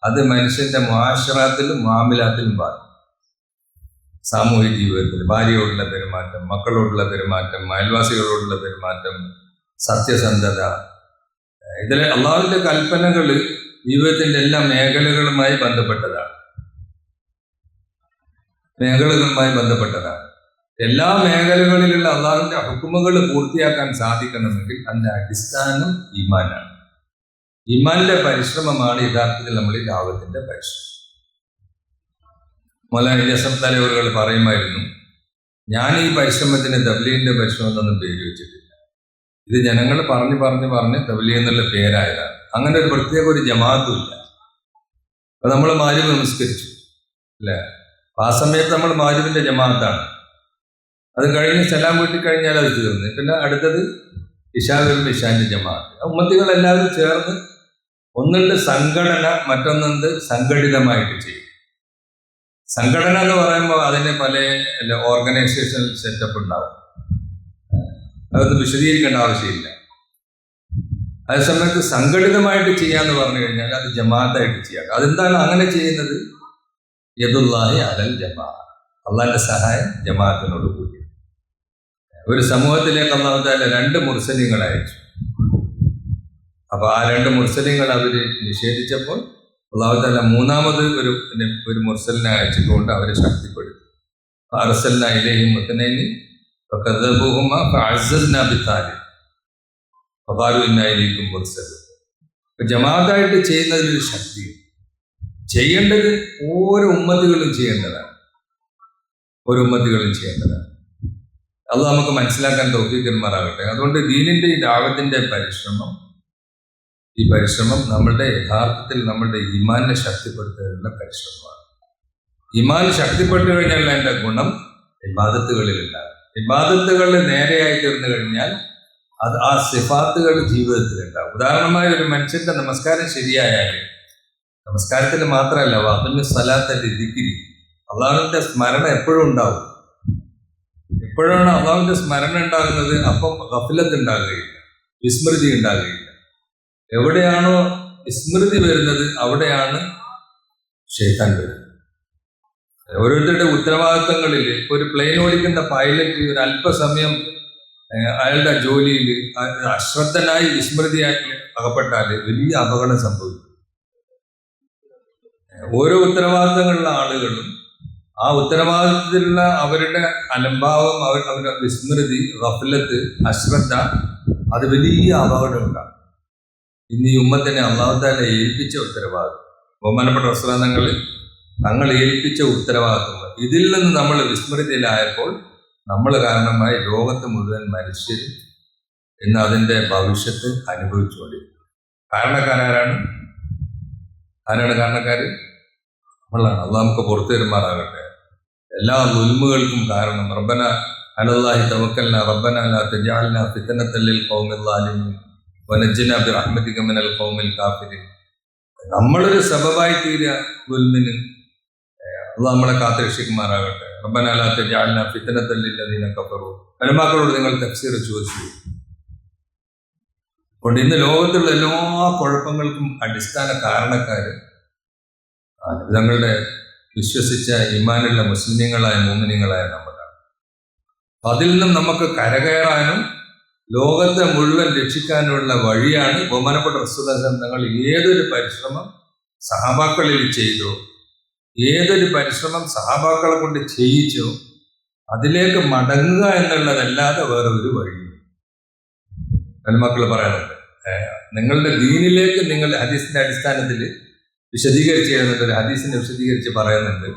Speaker 1: അത് മനുഷ്യന്റെ മുആശറാത്തിലും മാമിലാത്തിലും ബാധിക്കും. സാമൂഹിക ജീവിതത്തിൽ ഭാര്യയോടുള്ള പെരുമാറ്റം, മക്കളോടുള്ള പെരുമാറ്റം, അയൽവാസികളോടുള്ള പെരുമാറ്റം, സത്യസന്ധത, ഇതിലെ അള്ളാഹുവിന്റെ കൽപ്പനകൾ ജീവിതത്തിന്റെ എല്ലാ മേഖലകളുമായി ബന്ധപ്പെട്ടതാണ്. മേഖലകളുമായി ബന്ധപ്പെട്ടതാണ്. എല്ലാ മേഖലകളിലുള്ള അള്ളാഹുവിന്റെ ഹുക്കുമുകൾ പൂർത്തിയാക്കാൻ സാധിക്കണമെങ്കിൽ അതിന്റെ അടിസ്ഥാനം ഈമാനാണ്. ഈമാനിന്റെ പരിശ്രമമാണ് യഥാർത്ഥത്തിൽ നമ്മൾ ഈ ദാവത്തിന്റെ പരിശ്രമം. മൗലാന ജസഫ് തലവറുകൾ പറയുമായിരുന്നു, ഞാൻ ഈ പരിശ്രമത്തിന് തബ്ലീഗിന്റെ പരിശ്രമം എന്നൊന്നും പേര് വെച്ചിട്ടില്ല. ഇത് ജനങ്ങൾ പറഞ്ഞ് തബ്ലീഗ് എന്നുള്ള പേരായതാണ്. അങ്ങനെ ഒരു പ്രത്യേക ഒരു ജമാഅത്തും ഇല്ല. അപ്പൊ നമ്മൾ മാരിബ് നമസ്കരിച്ചു അല്ലേ? ആ സമയത്ത് നമ്മൾ മാരിബിന്റെ ജമാഅത്താണ്. അത് കഴിഞ്ഞ് സലാം വീട്ടി കഴിഞ്ഞാൽ അത് തീർന്ന്. പിന്നെ അടുത്തത് ഇശാ വരുമ്പോൾ ഇശാന്റെ ജമാഅത്ത്. ഉമ്മത്തികൾ എല്ലാവരും ചേർന്ന് ഒന്നുണ്ട് സംഘടന, മറ്റൊന്നുണ്ട് സംഘടിതമായിട്ട് ചെയ്യും. സംഘടന എന്ന് പറയുമ്പോൾ അതിന് പല ഓർഗനൈസേഷൻ സെറ്റപ്പ് ഉണ്ടാവും. അതൊന്നും വിശദീകരിക്കേണ്ട ആവശ്യമില്ല. അതേസമയത്ത് സംഘടിതമായിട്ട് ചെയ്യാന്ന് പറഞ്ഞു കഴിഞ്ഞാൽ അത് ജമാഅത്തായിട്ട് ചെയ്യാം. അതെന്താണ് അങ്ങനെ ചെയ്യുന്നത്? യദുല്ലാഹി അലൽ ജമാഅ, അള്ളാഹിന്റെ സഹായം ജമാഅത്തിനോട് കൂടി. ഒരു സമൂഹത്തിലേക്ക് അല്ലാഹു തആല 2 മുർസലിങ്ങളെ അയച്ചു. അപ്പൊ ആ 2 മുർസലിങ്ങൾ അവര് നിഷേധിച്ചപ്പോൾ അല്ലാഹു തആല മൂന്നാമത് ഒരു മുർസലിനെ അയച്ചിട്ടുകൊണ്ട് അവരെ ശക്തിപ്പെടുത്തി. അർസൽനാ ഇലൈഹിം മുത്നൈനി ഫകദബൂഹുമാ ഫഅസ്സസ്നാ ബിതാലിബ് ഫഖാലൂ ഇന്നാ ഇലൈക്കും മുർസലൂൻ. ജമാഅത്തായിട്ട് ചെയ്യുന്നതിലൊരു ശക്തി ചെയ്യേണ്ടത് ഓരോ ഉമ്മത്തുകളും ചെയ്യേണ്ടതാണ്. അത് നമുക്ക് മനസ്സിലാക്കാൻ തൗഫീഖ് തരുമാറാകട്ടെ. അതുകൊണ്ട് ദീനിന്റെ ഈ ദഅവത്തിന്റെ പരിശ്രമം നമ്മളുടെ യഥാർത്ഥത്തിൽ നമ്മളുടെ ഈമാനിനെ ശക്തിപ്പെടുത്തുന്നതിനുള്ള പരിശ്രമമാണ്. ഈമാൻ ശക്തിപ്പെട്ടു കഴിഞ്ഞാൽ അതിന്റെ ഗുണം ഇബാദത്തുകളിൽ ഉണ്ടാകും. ഇബാദത്തുകൾ നേരെയായി തീർന്നു കഴിഞ്ഞാൽ അത് ആ സിഫാത്തുകൾ ജീവിതത്തിൽ ഉണ്ടാകും. ഉദാഹരണമായി ഒരു മനുഷ്യന്റെ നമസ്കാരം ശരിയായാൽ, നമസ്കാരത്തിൽ മാത്രമല്ല, വഅഖിമി സ്വലാത്തൽ ദിക്രി, അള്ളാഹുവിന്റെ സ്മരണ എപ്പോഴും ഉണ്ടാവും. എപ്പോഴാണ് അള്ളാഹുവിന്റെ സ്മരണ ഉണ്ടാകുന്നത്? അപ്പം ഗഫലത്ത് ഉണ്ടാകുകയില്ല, വിസ്മൃതി ഉണ്ടാകുകയില്ല. എവിടെയാണോ വിസ്മൃതി വരുന്നത് അവിടെയാണ് ശൈത്താൻ വരുന്നത്. ഓരോരുത്തരുടെ ഉത്തരവാദിത്തങ്ങളിൽ ഒരു പ്ലെയിൻ ഓടിക്കുന്ന പൈലറ്റ് ഒരു അല്പസമയം അയാളുടെ ജോലിയിൽ അശ്രദ്ധനായി വിസ്മൃതിയായി അകപ്പെട്ടാൽ വലിയ അപകടം സംഭവിക്കും. ഓരോ ഉത്തരവാദിത്തങ്ങളുള്ള ആളുകളും ആ ഉത്തരവാദിത്തത്തിലുള്ള അവരുടെ അലംഭാവം, അവരുടെ വിസ്മൃതി, ഗഫലത്ത്, അശ്രദ്ധ, അത് വലിയ അപകടം ഉണ്ടാകും. ഇന്ന് ഈ ഉമ്മത്തിനെ അല്ലാഹു തആല ഏൽപ്പിച്ച ഉത്തരവാദിത്വം, ബഹുമാനപ്പെട്ട റസൂലുള്ളാഹികൾ തങ്ങൾ ഏൽപ്പിച്ച ഉത്തരവാദിത്വങ്ങൾ, ഇതിൽ നിന്ന് നമ്മൾ വിസ്മൃതിയിലായപ്പോൾ നമ്മൾ കാരണമായി ലോകത്ത് മുഴുവൻ മനുഷ്യർ ഇന്ന് അതിൻ്റെ ഭവിഷ്യത്ത് അനുഭവിച്ചുകൊണ്ടിരിക്കും. കാരണക്കാരാണ് കാരണക്കാർ? നമ്മളാണ്. അള്ളാഹ് നമുക്ക് പുറത്തു തരുമാറാകട്ടെ. എല്ലാ ദുൽമുകൾക്കും കാരണം റബ്ബന അലല്ലാഹി തവക്കൽനാ റബ്ബന ലാ തജഅൽനാ ഫിത്നത്തൽ ലിൽ ഖൗമിൽ ളാലിമീൻ വനജ്ജിനാ ബിറഹ്മതിക മിനൽ ഖൗമിൽ കാഫിരീൻ. നമ്മളൊരു സബബായി തീരുക ദുൽമിന്. അള്ളാഹ് നമ്മളെ കാത്തുരക്ഷിക്കുമാറാകട്ടെ. റബ്ബന ലാ തജഅൽനാ ഫിത്നത്തൽ ലില്ലദീന കഫറൂ. ഉലമാക്കളോട് നിങ്ങൾ തഫ്സീർ ചോദിച്ചു. അതുകൊണ്ട് ഇന്ന് ലോകത്തുള്ള എല്ലാ കുഴപ്പങ്ങൾക്കും അടിസ്ഥാന കാരണക്കാര് തങ്ങളുടെ വിശ്വസിച്ച ഈമാനുള്ള മുസ്ലിമീങ്ങളായ മുഅ്മിനീങ്ങളായ നമ്മളാണ്. അതിൽ നിന്നും നമുക്ക് കരകയറാനും ലോകത്തെ മുഴുവൻ രക്ഷിക്കാനുള്ള വഴിയാണ് ബഹുമാനപ്പെട്ട റസൂലുള്ളാഹി തങ്ങൾ ഏതൊരു പരിശ്രമം സഹാബാക്കളിൽ ചെയ്തോ, ഏതൊരു പരിശ്രമം സഹാബാക്കളെ കൊണ്ട് ചെയ്യിച്ചോ അതിലേക്ക് മടങ്ങുക എന്നുള്ളതല്ലാതെ വേറെ ഒരു വഴിയും. മക്കൾ പറയാറുണ്ട്, നിങ്ങളുടെ ദീനിലേക്ക് നിങ്ങൾ ഹദീസിന്റെ അടിസ്ഥാനത്തിൽ വിശദീകരിച്ച് ചെയ്യുന്നുണ്ട്. ഒരു ഹദീസിനെ വിശദീകരിച്ച് പറയുന്നുണ്ട്.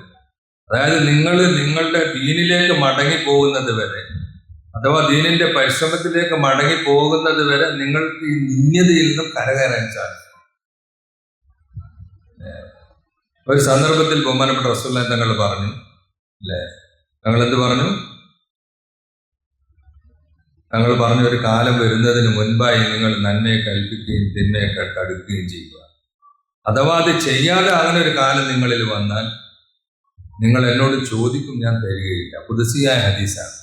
Speaker 1: അതായത് നിങ്ങൾ നിങ്ങളുടെ ദീനിലേക്ക് മടങ്ങി പോകുന്നത് വരെ, അഥവാ ദീനിന്റെ പരിശ്രമത്തിലേക്ക് മടങ്ങി പോകുന്നത് വരെ നിങ്ങൾക്ക് ഈ നിന്യതയിൽ നിന്നും കരകയറാൻ സാധിക്കും. ഒരു സന്ദർഭത്തിൽ ബഹുമാനപ്പെട്ട റസൂലുള്ളാഹി തങ്ങൾ പറഞ്ഞു അല്ലേ, ഞങ്ങൾ എന്ത് പറഞ്ഞു? ഞങ്ങൾ പറഞ്ഞ ഒരു കാലം വരുന്നതിന് മുൻപായി നിങ്ങൾ നന്മയെ കൽപ്പിക്കുകയും തിന്മയെ തടുക്കുകയും ചെയ്യുക. അഥവാ അത് ചെയ്യാതെ അങ്ങനെ ഒരു കാലം നിങ്ങളിൽ വന്നാൽ നിങ്ങൾ എന്നോട് ചോദിക്കും, ഞാൻ തരികയില്ല. ഖുദ്സിയായ ഹദീസാണ്.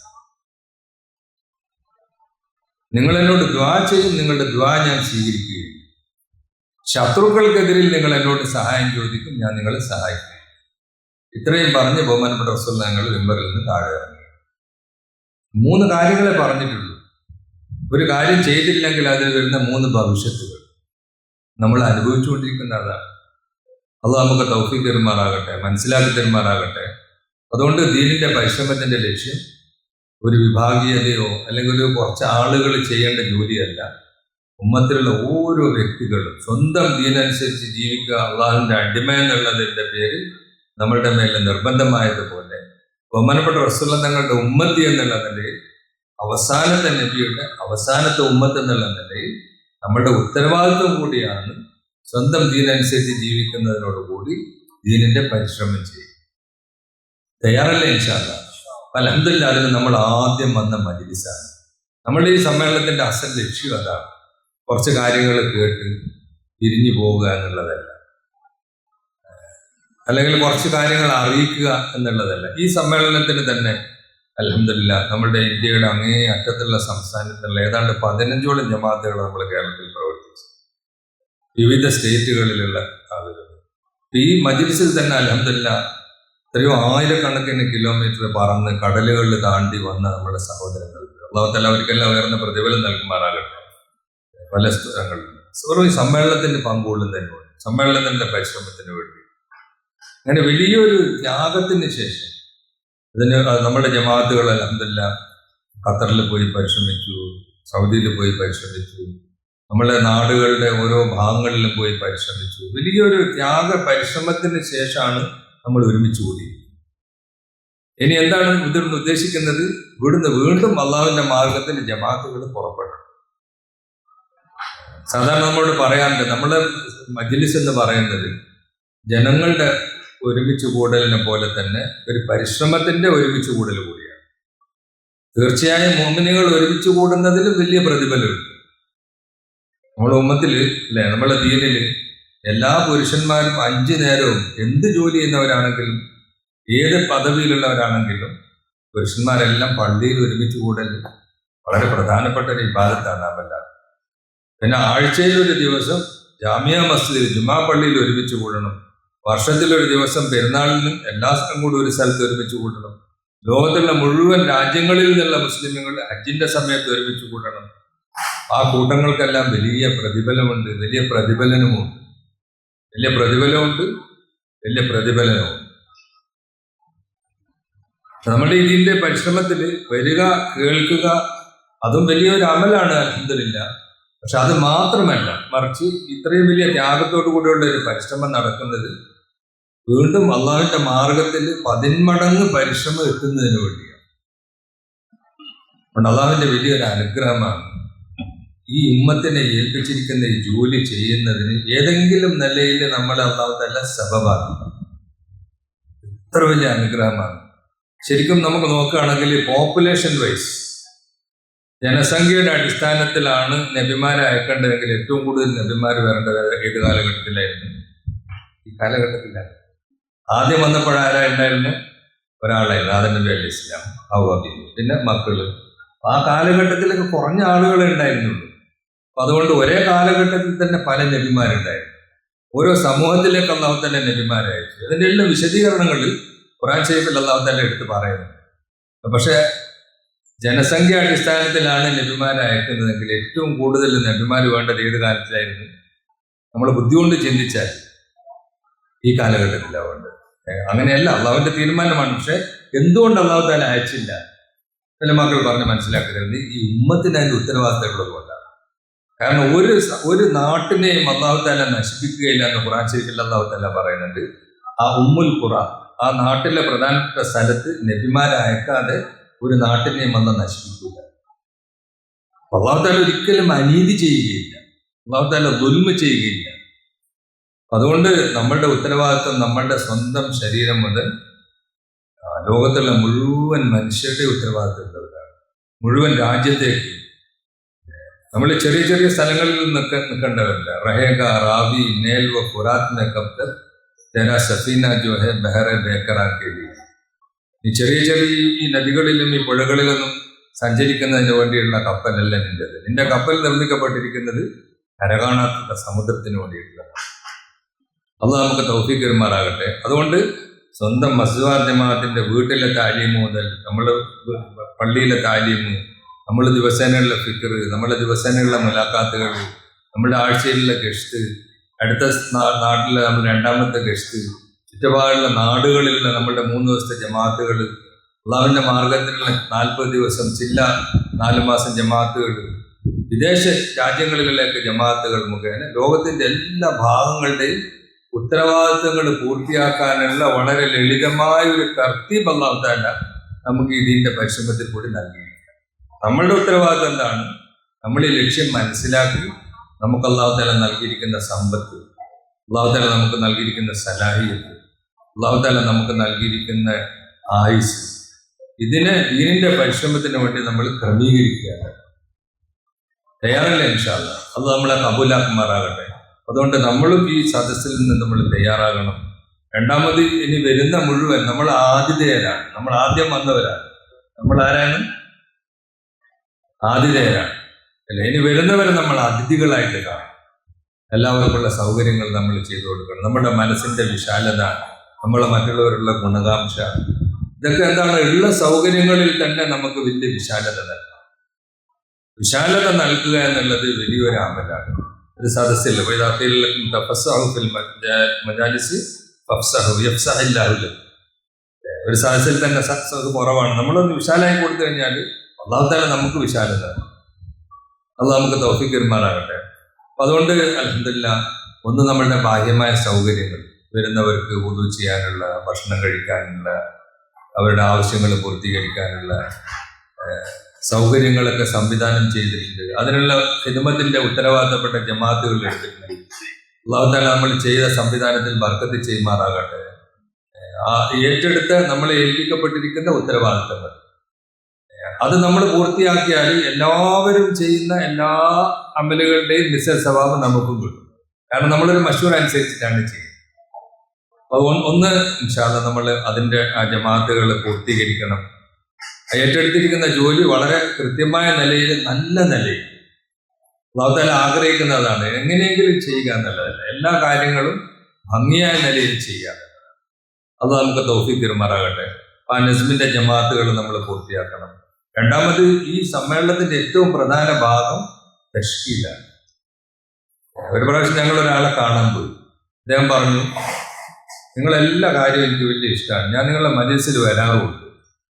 Speaker 1: നിങ്ങൾ എന്നോട് ദുആ ചെയ്യും, നിങ്ങളുടെ ദുആ ഞാൻ സ്വീകരിക്കുകയില്ല. ശത്രുക്കൾക്കെതിരിൽ നിങ്ങൾ എന്നോട് സഹായം ചോദിക്കും, ഞാൻ നിങ്ങളെ സഹായിക്കും. ഇത്രയും പറഞ്ഞ് ബഹുമാനപ്പെട്ട റസൂലുള്ളാഹി തങ്ങൾ മിമ്പറിൽ നിന്ന് താഴെ ഇറങ്ങി. 3 കാര്യങ്ങളെ പറഞ്ഞിട്ടുള്ളൂ. ഒരു കാര്യം ചെയ്തില്ലെങ്കിൽ അതിൽ വരുന്ന 3 ഭവിഷ്യത്തുകൾ നമ്മൾ അനുഭവിച്ചുകൊണ്ടിരിക്കുന്ന അതാണ്. അള്ളാഹ് നമുക്ക് തൗഫീഖ് തരുമാറാകട്ടെ, മനസ്സിലാക്കി തരുമാറാകട്ടെ. അതുകൊണ്ട് ദീനിന്റെ പരിശ്രമത്തിന്റെ ലക്ഷ്യം ഒരു വിഭാഗീയതയോ അല്ലെങ്കിൽ ഒരു കുറച്ച് ആളുകൾ ചെയ്യേണ്ട ജോലിയല്ല. ഉമ്മത്തിലുള്ള ഓരോ വ്യക്തികളും സ്വന്തം ദീനനുസരിച്ച് ജീവിക്കുക അള്ളാഹുവിന്റെ അടിമ എന്നുള്ളതിന്റെ പേരിൽ നമ്മളുടെ മേലെ നിർബന്ധമായതുപോലെ ബഹുമാനപ്പെട്ട റസൂലുള്ളാഹി തങ്ങളുടെ ഉമ്മത്തി എന്നുള്ള നിലയിൽ അവസാനത്തെ നബിയുടെ അവസാനത്തെ ഉമ്മത്ത് എന്നുള്ള നിലയിൽ നമ്മുടെ ഉത്തരവാദിത്വം കൂടിയാണ് സ്വന്തം ദീനനുസരിച്ച് ജീവിക്കുന്നതിനോടുകൂടി ദീനിന്റെ പരിശ്രമം ചെയ്യും. തയ്യാറല്ലേ ഇൻഷാ അല്ലാഹ്? അൽഹംദുലില്ലാഹ് അതിന് നമ്മൾ ആദ്യം വന്ന മജ്‌ലിസാണ്. നമ്മുടെ ഈ സമ്മേളനത്തിന്റെ അസൽ ലക്ഷ്യം അതാണ്. കുറച്ച് കാര്യങ്ങൾ കേട്ട് പിരിഞ്ഞു പോവുക എന്നുള്ളതല്ല, അല്ലെങ്കിൽ കുറച്ച് കാര്യങ്ങൾ അറിയിക്കുക എന്നുള്ളതല്ല. ഈ സമ്മേളനത്തിന് തന്നെ അൽഹംദുലില്ലാഹ് നമ്മുടെ ഇന്ത്യയുടെ അങ്ങേ അറ്റത്തുള്ള സംസ്ഥാനത്തുള്ള ഏതാണ്ട് 15ഓളം ജമാഅത്തുകൾ നമ്മൾ കേരളത്തിൽ പ്രവർത്തിച്ചു, വിവിധ സ്റ്റേറ്റുകളിലുള്ള ആളുകൾ. ഈ മജ്‌ലിസിൽ തന്നെ അൽഹംദുലില്ലാഹ് എത്രയോ ആയിരക്കണക്കിന് കിലോമീറ്റർ പറന്ന് കടലുകളിൽ താണ്ടി വന്ന നമ്മുടെ സഹോദരങ്ങൾ അല്ലാഹു തആല അവർക്കെല്ലാം ഉയർന്ന പ്രതിഫലം നൽകുമാറാകട്ടെ. പല സ്ഥലങ്ങളിൽ ഓരോ ഈ സമ്മേളനത്തിന്റെ പങ്കുകൊള്ളുന്നതിന് സമ്മേളനത്തിന്റെ പരിശ്രമത്തിന് വേണ്ടി അങ്ങനെ വലിയൊരു ത്യാഗത്തിന് ശേഷം ഇതിന് നമ്മുടെ ജമാഅത്തുകൾ അൽഹംദുലില്ലാഹ് ഖത്തറിൽ പോയി പരിശ്രമിച്ചു, സൗദിയിൽ പോയി പരിശ്രമിച്ചു, നമ്മളെ നാടുകളുടെ ഓരോ ഭാഗങ്ങളിലും പോയി പരിശ്രമിച്ചു. വലിയൊരു ത്യാഗ പരിശ്രമത്തിന് ശേഷമാണ് നമ്മൾ ഒരുമിച്ച് കൂടി. ഇനി എന്താണ് ഇതിന്ന് ഉദ്ദേശിക്കുന്നത്? ഇവിടുന്ന് വീണ്ടും അള്ളാഹുവിന്റെ മാർഗത്തിൽ ജമാഅത്തുകൾ പുറപ്പെടണം. സാധാരണ നമ്മളോട് പറയാറുണ്ട്, നമ്മുടെ മജ്‌ലിസ് എന്ന് പറയുന്നത് ജനങ്ങളുടെ ഒരുമിച്ച് കൂടലിനെ പോലെ തന്നെ ഒരു പരിശ്രമത്തിന്റെ ഒരുമിച്ച് കൂടൽ കൂടിയാണ്. തീർച്ചയായും മുഅ്മിനീങ്ങൾ ഒരുമിച്ച് കൂടുന്നതിൽ വലിയ പ്രതിഫലമുണ്ട്. നമ്മുടെ ഉമ്മത്തില് അല്ലെ, നമ്മളെ ദീനില് എല്ലാ പുരുഷന്മാരും 5 നേരവും എന്ത് ജോലി ചെയ്യുന്നവരാണെങ്കിലും ഏത് പദവിയിലുള്ളവരാണെങ്കിലും പുരുഷന്മാരെല്ലാം പള്ളിയിൽ ഒരുമിച്ച് കൂടൽ വളരെ പ്രധാനപ്പെട്ട ഒരു ഇബാദത്താണ് നാമെല്ലാം. പിന്നെ ആഴ്ചയിൽ ഒരു ദിവസം ജാമിയ മസ്ജിദിൽ ജുമാ പള്ളിയിൽ ഒരുമിച്ച് കൂടണം. വർഷത്തിലൊരു ദിവസം പെരുന്നാളിനും എല്ലാ സ്ഥലം കൂടി ഒരു സ്ഥലത്ത് ഒരുമിച്ച് കൂട്ടണം. ലോകത്തുള്ള മുഴുവൻ രാജ്യങ്ങളിൽ നിന്നുള്ള മുസ്ലിമുകൾ ഹജ്ജിന്റെ സമയത്ത് ഒരുമിച്ച് കൂട്ടണം. ആ കൂട്ടങ്ങൾക്കെല്ലാം വലിയ പ്രതിഫലമുണ്ട്, വലിയ പ്രതിഫലനമുണ്ട്. നമ്മുടെ ഇതിന്റെ പരിശ്രമത്തിൽ വരിക, കേൾക്കുക, അതും വലിയൊരു അമലാണ് അൽഹംദുലില്ലാഹ്. പക്ഷെ അത് മാത്രമല്ല, മറിച്ച് ഇത്രയും വലിയ ത്യാഗത്തോടു കൂടിയുള്ള ഒരു പരിശ്രമം നടക്കുന്നത് വീണ്ടും അള്ളാഹുവിന്റെ മാർഗത്തിൽ 10 മടങ്ങ് പരിശ്രമം എത്തുന്നതിന് വേണ്ടിയാണ്. അതുകൊണ്ട് അള്ളാഹുവിന്റെ വലിയൊരു അനുഗ്രഹമാണ് ഈ ഉമ്മത്തിനെ ഏൽപ്പിച്ചിരിക്കുന്ന ഈ ജോലി ചെയ്യുന്നതിന് ഏതെങ്കിലും നിലയിൽ നമ്മളെ അള്ളാഹു തആല സബബാക്കി. ഇത്ര വലിയ അനുഗ്രഹമാണ്. ശരിക്കും നമുക്ക് നോക്കുകയാണെങ്കിൽ പോപ്പുലേഷൻ വൈസ് ജനസംഖ്യയുടെ അടിസ്ഥാനത്തിലാണ് നബിമാരെ അയക്കേണ്ടതെങ്കിൽ ഏറ്റവും കൂടുതൽ നബിമാർ വരേണ്ടത് ഏത് കാലഘട്ടത്തിലായിരുന്നു? ഈ കാലഘട്ടത്തിലാണ്. ആദ്യം വന്നപ്പോഴാരായിരുന്നു? ഒരാളായിരുന്നു, ആദം നബി അലൈഹി ഇസ്ലാം, ഹവ്വ ബീവി, പിന്നെ മക്കള്. ആ കാലഘട്ടത്തിലൊക്കെ കുറഞ്ഞ ആളുകളെ ഉണ്ടായിരുന്നുള്ളൂ. അപ്പൊ അതുകൊണ്ട് ഒരേ കാലഘട്ടത്തിൽ തന്നെ പല നബിമാരുണ്ടായിരുന്നു. ഓരോ സമൂഹത്തിലേക്ക് അല്ലാഹു തആല നബിമാരെ അയച്ചു. അതിന്റെ എല്ലാ വിശദീകരണങ്ങളിൽ ഖുർആൻ ശരീഫിൽ അല്ലാഹു തആല എടുത്ത് പറയുന്നുണ്ട്. പക്ഷെ ജനസംഖ്യ അടിസ്ഥാനത്തിലാണ് നബിമാരെ അയക്കുന്നതെങ്കിൽ ഏറ്റവും കൂടുതൽ നബിമാർ വേണ്ടത് ഏത് കാലത്തിലായിരുന്നു? നമ്മൾ ബുദ്ധി കൊണ്ട് ചിന്തിച്ചാൽ ഈ കാലഘട്ടത്തിലാവേണ്ടത്. അങ്ങനെയല്ല, അള്ളാഹുവിന്റെ തീരുമാനമാണ്. പക്ഷെ എന്തുകൊണ്ട് അല്ലാഹു തആല അയച്ചില്ല? മക്കൾ പറഞ്ഞ് മനസ്സിലാക്കരുത്. ഈ ഉമ്മത്തിന് അതിന്റെ ഉത്തരവാദിത്തമുള്ളത് കൊണ്ടാണ്. കാരണം ഒരു നാട്ടിനെയും അല്ലാഹു തആല നശിപ്പിക്കുകയില്ല എന്ന് ഖുർആൻ ശരീഫിൽ അല്ലാഹു തആല പറയുന്നുണ്ട്. ആ ഉമ്മുൽ ഖുറ, ആ നാട്ടിലെ പ്രധാനപ്പെട്ട സ്ഥലത്ത് നബിമാരെ അയക്കാതെ ഒരു നാട്ടിനെയും അല്ലാഹു നശിപ്പിക്കുക. അല്ലാഹു തആല ഒരിക്കലും അനീതി ചെയ്യുകയില്ല, അല്ലാഹു തആല ദുൽമ ചെയ്യുകയില്ല. അതുകൊണ്ട് നമ്മളുടെ ഉത്തരവാദിത്വം നമ്മളുടെ സ്വന്തം ശരീരം മുതൽ ലോകത്തുള്ള മുഴുവൻ മനുഷ്യരുടെ ഉത്തരവാദിത്തമുള്ളവരാണ്. മുഴുവൻ രാജ്യത്തേക്ക് നമ്മൾ ചെറിയ ചെറിയ സ്ഥലങ്ങളിൽ നിൽക്കേണ്ടവരല്ല. റഹേഗ റാവി നേൽ വ ഫുറാത്ത് മേ കബ് തക് തെരാ സഫീന ജോ ഹെ ബഹറെ ബേക്കറാ കെ ലിയെ. ഈ ചെറിയ ചെറിയ ഈ നദികളിലും ഈ പുഴകളിലൊന്നും സഞ്ചരിക്കുന്നതിന് വേണ്ടിയുള്ള കപ്പലല്ല നിന്റേത്. നിന്റെ കപ്പൽ നിർമ്മിക്കപ്പെട്ടിരിക്കുന്നത് കരകാണാത്ത സമുദ്രത്തിന് വേണ്ടിയിട്ടുള്ളതാണ്. അള്ളാഹു നമുക്ക് തൗഫീഖ് തരുമാറാകട്ടെ. അതുകൊണ്ട് സ്വന്തം മസ്ജിദ് ജമാഅത്തിന്റെ വീട്ടിലെ താലീമ് മുതൽ നമ്മൾ പള്ളിയിലെ താലീമ്, നമ്മൾ ദിവസേനയുള്ള ഫിക്ർ, നമ്മുടെ ദിവസേനയുള്ള മുലാഖാത്തുകൾ, നമ്മുടെ ആഴ്ചയിലുള്ള ഗസ്റ്റ്, അടുത്ത നാട്ടിലെ നമ്മൾ 2ാമത്തെ ഗസ്റ്റ്, ചുറ്റുപാടുള്ള നാടുകളിലുള്ള നമ്മളുടെ 3 ദിവസത്തെ ജമാഅത്തുകൾ, അള്ളാഹുവിൻ്റെ മാർഗത്തിലുള്ള 40 ദിവസം ചില്ല 4 മാസം ജമാഅത്തുകൾ, വിദേശ രാജ്യങ്ങളിലേക്ക് ജമാഅത്തുകൾ മുഖേന ലോകത്തിൻ്റെ എല്ലാ ഭാഗങ്ങളുടെയും ഉത്തരവാദിത്തങ്ങൾ പൂർത്തിയാക്കാനുള്ള വളരെ ലളിതമായ ഒരു തർത്തീബ് അല്ലാഹു തആല നമുക്ക് ഇതിൻ്റെ പരിശ്രമത്തിൽ കൂടി നൽകിയിരിക്കുക. നമ്മളുടെ ഉത്തരവാദിത്തം എന്താണ്? നമ്മൾ ഈ ലക്ഷ്യം മനസ്സിലാക്കി നമുക്ക് അല്ലാഹു തആല നൽകിയിരിക്കുന്ന സമ്പത്ത്, അല്ലാഹു തആല നമുക്ക് നൽകിയിരിക്കുന്ന സലാഹിയത്ത്, അല്ലാഹു തആല നമുക്ക് നൽകിയിരിക്കുന്ന ആയുസ്, ഇതിനെ ദീനിന്റെ പരിശ്രമത്തിന് വേണ്ടി നമ്മൾ ക്രമീകരിക്കുകയാണ്. തയ്യാറല്ലേ? ഇൻഷാ അല്ലാഹ് അത് നമ്മളെ കബൂലാക്കുമാറാകട്ടെ. അതുകൊണ്ട് നമ്മളും ഈ സദസ്സിൽ നിന്ന് നമ്മൾ തയ്യാറാകണം. രണ്ടാമത് ഇനി വരുന്ന മുഴുവൻ നമ്മൾ ആതിഥേയരാണ്, നമ്മൾ ആദ്യം വന്നവരാണ്. നമ്മൾ ആരാണ്? ആതിഥേയരാണ് അല്ലെ? ഇനി വരുന്നവരെ നമ്മൾ അതിഥികളായിട്ട് കാണും. എല്ലാവർക്കുള്ള സൗകര്യങ്ങൾ നമ്മൾ ചെയ്തു കൊടുക്കണം. നമ്മുടെ മനസ്സിന്റെ വിശാലത, നമ്മളെ മറ്റുള്ളവരുള്ള ഗുണകാംക്ഷ, ഇതൊക്കെ എന്താണ്? ഉള്ള സൗകര്യങ്ങളിൽ തന്നെ നമുക്ക് വലിയ വിശാലത നൽകണം. വിശാലത നൽകുക എന്നുള്ളത് വലിയൊരു അമലാണ്. ഒരു സദസ്സിൽ ഒരു സദസ്സിൽ തന്നെ കുറവാണ്. നമ്മളൊന്ന് വിശാലായി കൊടുത്തു കഴിഞ്ഞാൽ അല്ലാഹു തആല നമുക്ക് വിശാലത, അത് നമുക്ക് തൗഫീഖ് പെരുമാറാകട്ടെ. അപ്പം അതുകൊണ്ട് അൽഹംദുലില്ലാഹ് ഒന്ന് നമ്മളുടെ ബാഹ്യമായ സൗകര്യങ്ങൾ, വരുന്നവർക്ക് വുദു ചെയ്യാനുള്ള, ഭക്ഷണം കഴിക്കാനുള്ള, അവരുടെ ആവശ്യങ്ങൾ പൂർത്തീകരിക്കാനുള്ള സൗകര്യങ്ങളൊക്കെ സംവിധാനം ചെയ്തിട്ടുണ്ട്. അതിനുള്ള ഖിദ്മത്തിന്റെ ഉത്തരവാദിത്തപ്പെട്ട ജമാഅത്തുകൾ എടുത്തിട്ടുണ്ട്. അല്ലാഹു തആല നമ്മൾ ചെയ്ത സംവിധാനത്തിൽ ബർക്കത്ത് ചെയ്യുമാറാകട്ടെ. ഏറ്റെടുത്ത് നമ്മളെ ഏൽപ്പിക്കപ്പെട്ടിരിക്കുന്ന ഉത്തരവാദിത്തങ്ങൾ അത് നമ്മൾ പൂർത്തിയാക്കിയാൽ എല്ലാവരും ചെയ്യുന്ന എല്ലാ അമലുകളുടെയും നിസ്സ സ്വഭാവം നമുക്കും കിട്ടും. കാരണം നമ്മളൊരു മശൂർ അനുസരിച്ചിട്ടാണ് ചെയ്യുന്നത്. അപ്പോൾ ഒന്ന് ഇൻഷാ അല്ലാഹ് നമ്മൾ അതിൻ്റെ ആ ജമാഅത്തുകൾ പൂർത്തീകരിക്കണം. ഏറ്റെടുത്തിരിക്കുന്ന ജോലി വളരെ കൃത്യമായ നിലയിൽ, നല്ല നിലയിൽ അല്ലാഹു തആല ആഗ്രഹിക്കുന്നതാണ്. എങ്ങനെയെങ്കിലും ചെയ്യുക എന്നുള്ളതല്ല, എല്ലാ കാര്യങ്ങളും ഭംഗിയായ നിലയിൽ ചെയ്യുക. അത് നമുക്ക് തൗഫീഖ് പെരുമാറാകട്ടെ. ആ നസ്മിന്റെ ജമാഅത്തുകൾ നമ്മൾ പൂർത്തിയാക്കണം. രണ്ടാമത് ഈ സമ്മേളനത്തിന്റെ ഏറ്റവും പ്രധാന ഭാഗം തശ്കീലാണ്. ഒരു പ്രാവശ്യം ഞങ്ങൾ ഒരാളെ കാണാൻ പോയി. അദ്ദേഹം പറഞ്ഞു, നിങ്ങളെല്ലാ കാര്യവും എനിക്ക് വലിയ ഇഷ്ടമാണ്, ഞാൻ നിങ്ങളുടെ മജലിസിൽ വരാറുമുണ്ട്,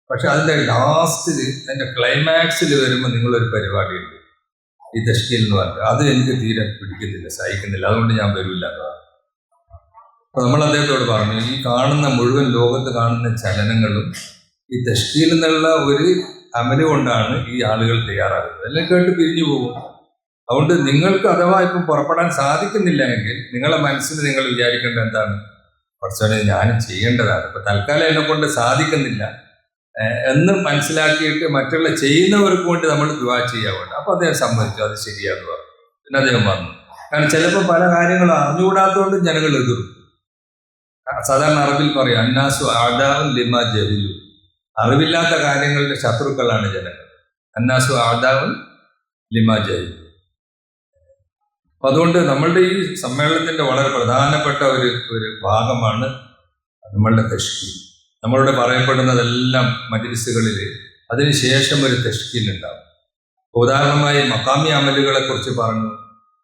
Speaker 1: പക്ഷെ അതിൻ്റെ ലാസ്റ്റിൽ, അതിൻ്റെ ക്ലൈമാക്സിൽ വരുമ്പോൾ നിങ്ങളൊരു പരിപാടിയുണ്ട്, ഈ തശ്കീൽ എന്ന് പറഞ്ഞിട്ട്, അത് എനിക്ക് തീരെ പിടിക്കുന്നില്ല, സഹിക്കുന്നില്ല, അതുകൊണ്ട് ഞാൻ വരില്ല എന്നതാണ്. അപ്പോൾ നമ്മൾ അദ്ദേഹത്തോട് പറഞ്ഞു, ഈ കാണുന്ന മുഴുവൻ ലോകത്ത് കാണുന്ന ചലനങ്ങളും ഈ തശ്കീൽ എന്നുള്ള ഒരു അമല് കൊണ്ടാണ് ഈ ആളുകൾ തയ്യാറാകുന്നത്. എല്ലാം കേട്ട് പിരിഞ്ഞു പോകും. അതുകൊണ്ട് നിങ്ങൾക്ക് അഥവാ ഇപ്പം പുറപ്പെടാൻ സാധിക്കുന്നില്ല എങ്കിൽ നിങ്ങളെ മനസ്സിൽ നിങ്ങൾ വിചാരിക്കേണ്ടത് എന്താണ്? കുറച്ചോടെ ഞാനും ചെയ്യേണ്ടതാണ്, ഇപ്പം തൽക്കാലം എന്നെ കൊണ്ട് സാധിക്കുന്നില്ല എന്ന് മനസ്സിലാക്കിയിട്ട് മറ്റുള്ള ചെയ്യുന്നവർക്ക് വേണ്ടി നമ്മൾ ദുആ ചെയ്യാവുണ്ട്. അപ്പോൾ അദ്ദേഹം സമ്മതിച്ചു, അത് ശരിയാന്ന് പറഞ്ഞു. പിന്നെ അദ്ദേഹം പറഞ്ഞു, കാരണം ചിലപ്പോൾ പല കാര്യങ്ങളും അറിഞ്ഞുകൂടാത്തതുകൊണ്ട് ജനങ്ങൾ എതിർക്കും. സാധാരണ അറബിൽ പറയും, അന്നാസു അഅദാഉൻ ലിമാ ജഹിലു, അറിവില്ലാത്ത കാര്യങ്ങളുടെ ശത്രുക്കളാണ് ജനങ്ങൾ. അന്നാസു അഅദാഉൻ ലിമാ ജഹിലു. അപ്പം അതുകൊണ്ട് നമ്മളുടെ ഈ സമ്മേളനത്തിന്റെ വളരെ പ്രധാനപ്പെട്ട ഒരു ഭാഗമാണ് നമ്മളുടെ തശ്കീൽ. നമ്മളിവിടെ പറയപ്പെടുന്നതെല്ലാം മജ്‌ലിസുകളിൽ അതിനുശേഷം ഒരു തശ്കീൽ ഉണ്ടാവും. ഉദാഹരണമായി മഖാമി അമലുകളെ കുറിച്ച് പറഞ്ഞു,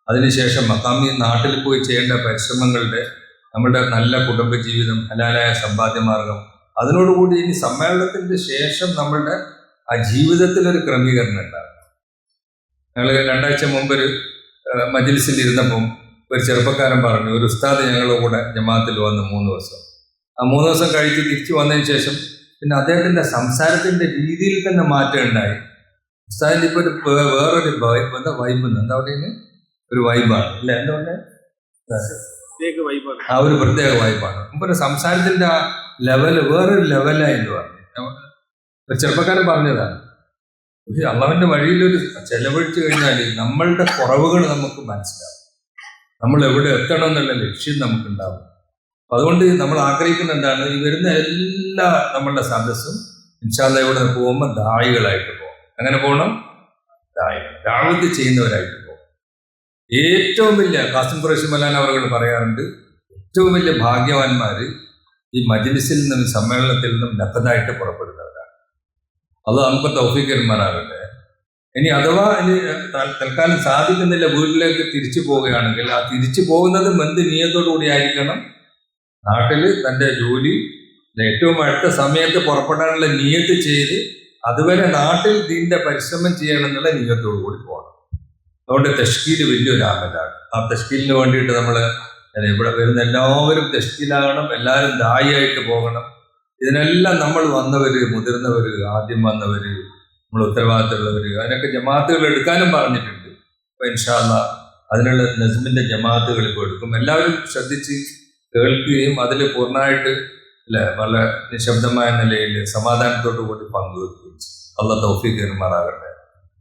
Speaker 1: അതിനുശേഷം മഖാമി നാട്ടിൽ പോയി ചെയ്യേണ്ട പരിശ്രമങ്ങളുടെ, നമ്മുടെ നല്ല കുടുംബജീവിതം, ഹലാലായ സമ്പാദ്യമാർഗം, അതിനോടുകൂടി ഇനി സമ്മേളനത്തിന്റെ ശേഷം നമ്മളുടെ ആ ജീവിതത്തിലൊരു ക്രമീകരണം ഉണ്ടാകും. ഞങ്ങൾ 2 ആഴ്ച മുമ്പ് ഒരു മജ്‌ലിസിൽ ഇരുന്നപ്പം ഒരു ചെറുപ്പക്കാരൻ പറഞ്ഞു, ഒരു ഉസ്താദ് ഞങ്ങളുടെ കൂടെ ജമാഅത്തിൽ വന്ന് 3 ദിവസം. ആ 3 ദിവസം കഴിച്ച് തിരിച്ചു വന്നതിന് ശേഷം പിന്നെ അദ്ദേഹത്തിന്റെ സംസാരത്തിന്റെ രീതിയിൽ തന്നെ മാറ്റം ഉണ്ടായി. ഉസ്താദിന്റെ ഇപ്പോൾ വേറൊരു വൈബ്, എന്താ പറയുന്നത്, ഒരു വൈബാണ് അല്ലേ? എന്താ പറയുക, ആ ഒരു പ്രത്യേക വൈബാണ്. മുമ്പ് സംസാരത്തിന്റെ ആ ലെവല് വേറൊരു ലെവലായിട്ട് പറഞ്ഞു. ഒരു ചെറുപ്പക്കാരൻ പറഞ്ഞതാണ്, അള്ളാഹുവിന്റെ വഴിയിലൊരു ചെലവഴിച്ചു കഴിഞ്ഞാൽ നമ്മളുടെ കുറവുകൾ നമുക്ക് മനസ്സിലാവും, നമ്മൾ എവിടെ എത്തണം എന്നുള്ള ലക്ഷ്യം നമുക്കുണ്ടാവും. അതുകൊണ്ട് നമ്മൾ ആഗ്രഹിക്കുന്ന എന്താണ്, ഈ വരുന്ന എല്ലാ നമ്മളുടെ സദസ്സും ഇൻഷാ അല്ലാഹ് ഇവിടെ പോകുമ്പോൾ ദായികളായിട്ട് പോകും. അങ്ങനെ പോകണം, ദായികൾ, ദഅവത്ത് ചെയ്യുന്നവരായിട്ട് പോകും. ഏറ്റവും വലിയ ഖാസിം ഖുറൈശി മൗലാന അവർ പറയാറുണ്ട്, ഏറ്റവും വലിയ ഭാഗ്യവാന്മാർ ഈ മജ്‌ലിസിൽ നിന്നും ഈ സമ്മേളനത്തിൽ നിന്നും നഖദായിട്ട് പുറപ്പെടുന്നവരാണ്. അത് നമുക്ക് തൗഫീഖ് പെരുമാറാകട്ടെ. ഇനി അഥവാ ഇനി തൽക്കാലം സാധിക്കുന്നില്ല, വീട്ടിലേക്ക് തിരിച്ചു പോവുകയാണെങ്കിൽ ആ തിരിച്ചു പോകുന്നത് എന്ത് നിയത്തോടു കൂടി ആയിരിക്കണം? നാട്ടിൽ തൻ്റെ ജോലി ഏറ്റവും അടുത്ത സമയത്ത് പുറപ്പെടാനുള്ള നിയത്ത് ചെയ്ത് അതുവരെ നാട്ടിൽ ദീന്റെ പരിശ്രമം ചെയ്യണമെന്നുള്ള നിയത്തോടു കൂടി പോകണം. അതുകൊണ്ട് തഷ്കീല് വലിയൊരു ആമലാണ്. ആ തഷ്കീലിന് വേണ്ടിയിട്ട് നമ്മൾ ഇവിടെ വരുന്ന എല്ലാവരും തഷ്കീലാകണം, എല്ലാവരും ദായിയായിട്ട് പോകണം. ഇതിനെല്ലാം നമ്മൾ വന്നവര്, മുതിർന്നവര്, ആദ്യം വന്നവര്, നമ്മൾ ഉത്തരവാദിത്തമുള്ളവര്, അതിനൊക്കെ ജമാഅത്തുകൾ എടുക്കാനും പറഞ്ഞിട്ടുണ്ട്. അപ്പൊ ഇൻഷാ അല്ലാഹ് അതിനുള്ള നസ്മിന്റെ ജമാഅത്തുകൾ ഇപ്പോൾ എടുക്കും. എല്ലാവരും ശ്രദ്ധിച്ച് കേൾക്കുകയും അതിൽ പൂർണ്ണമായിട്ട് വളരെ നിശബ്ദമായ നിലയിൽ സമാധാനത്തോടു കൂടി പങ്കുവെക്കുകയും ചെയ്യും. അല്ലാഹ് തൗഫീഖ് തരുമാറാകട്ടെ.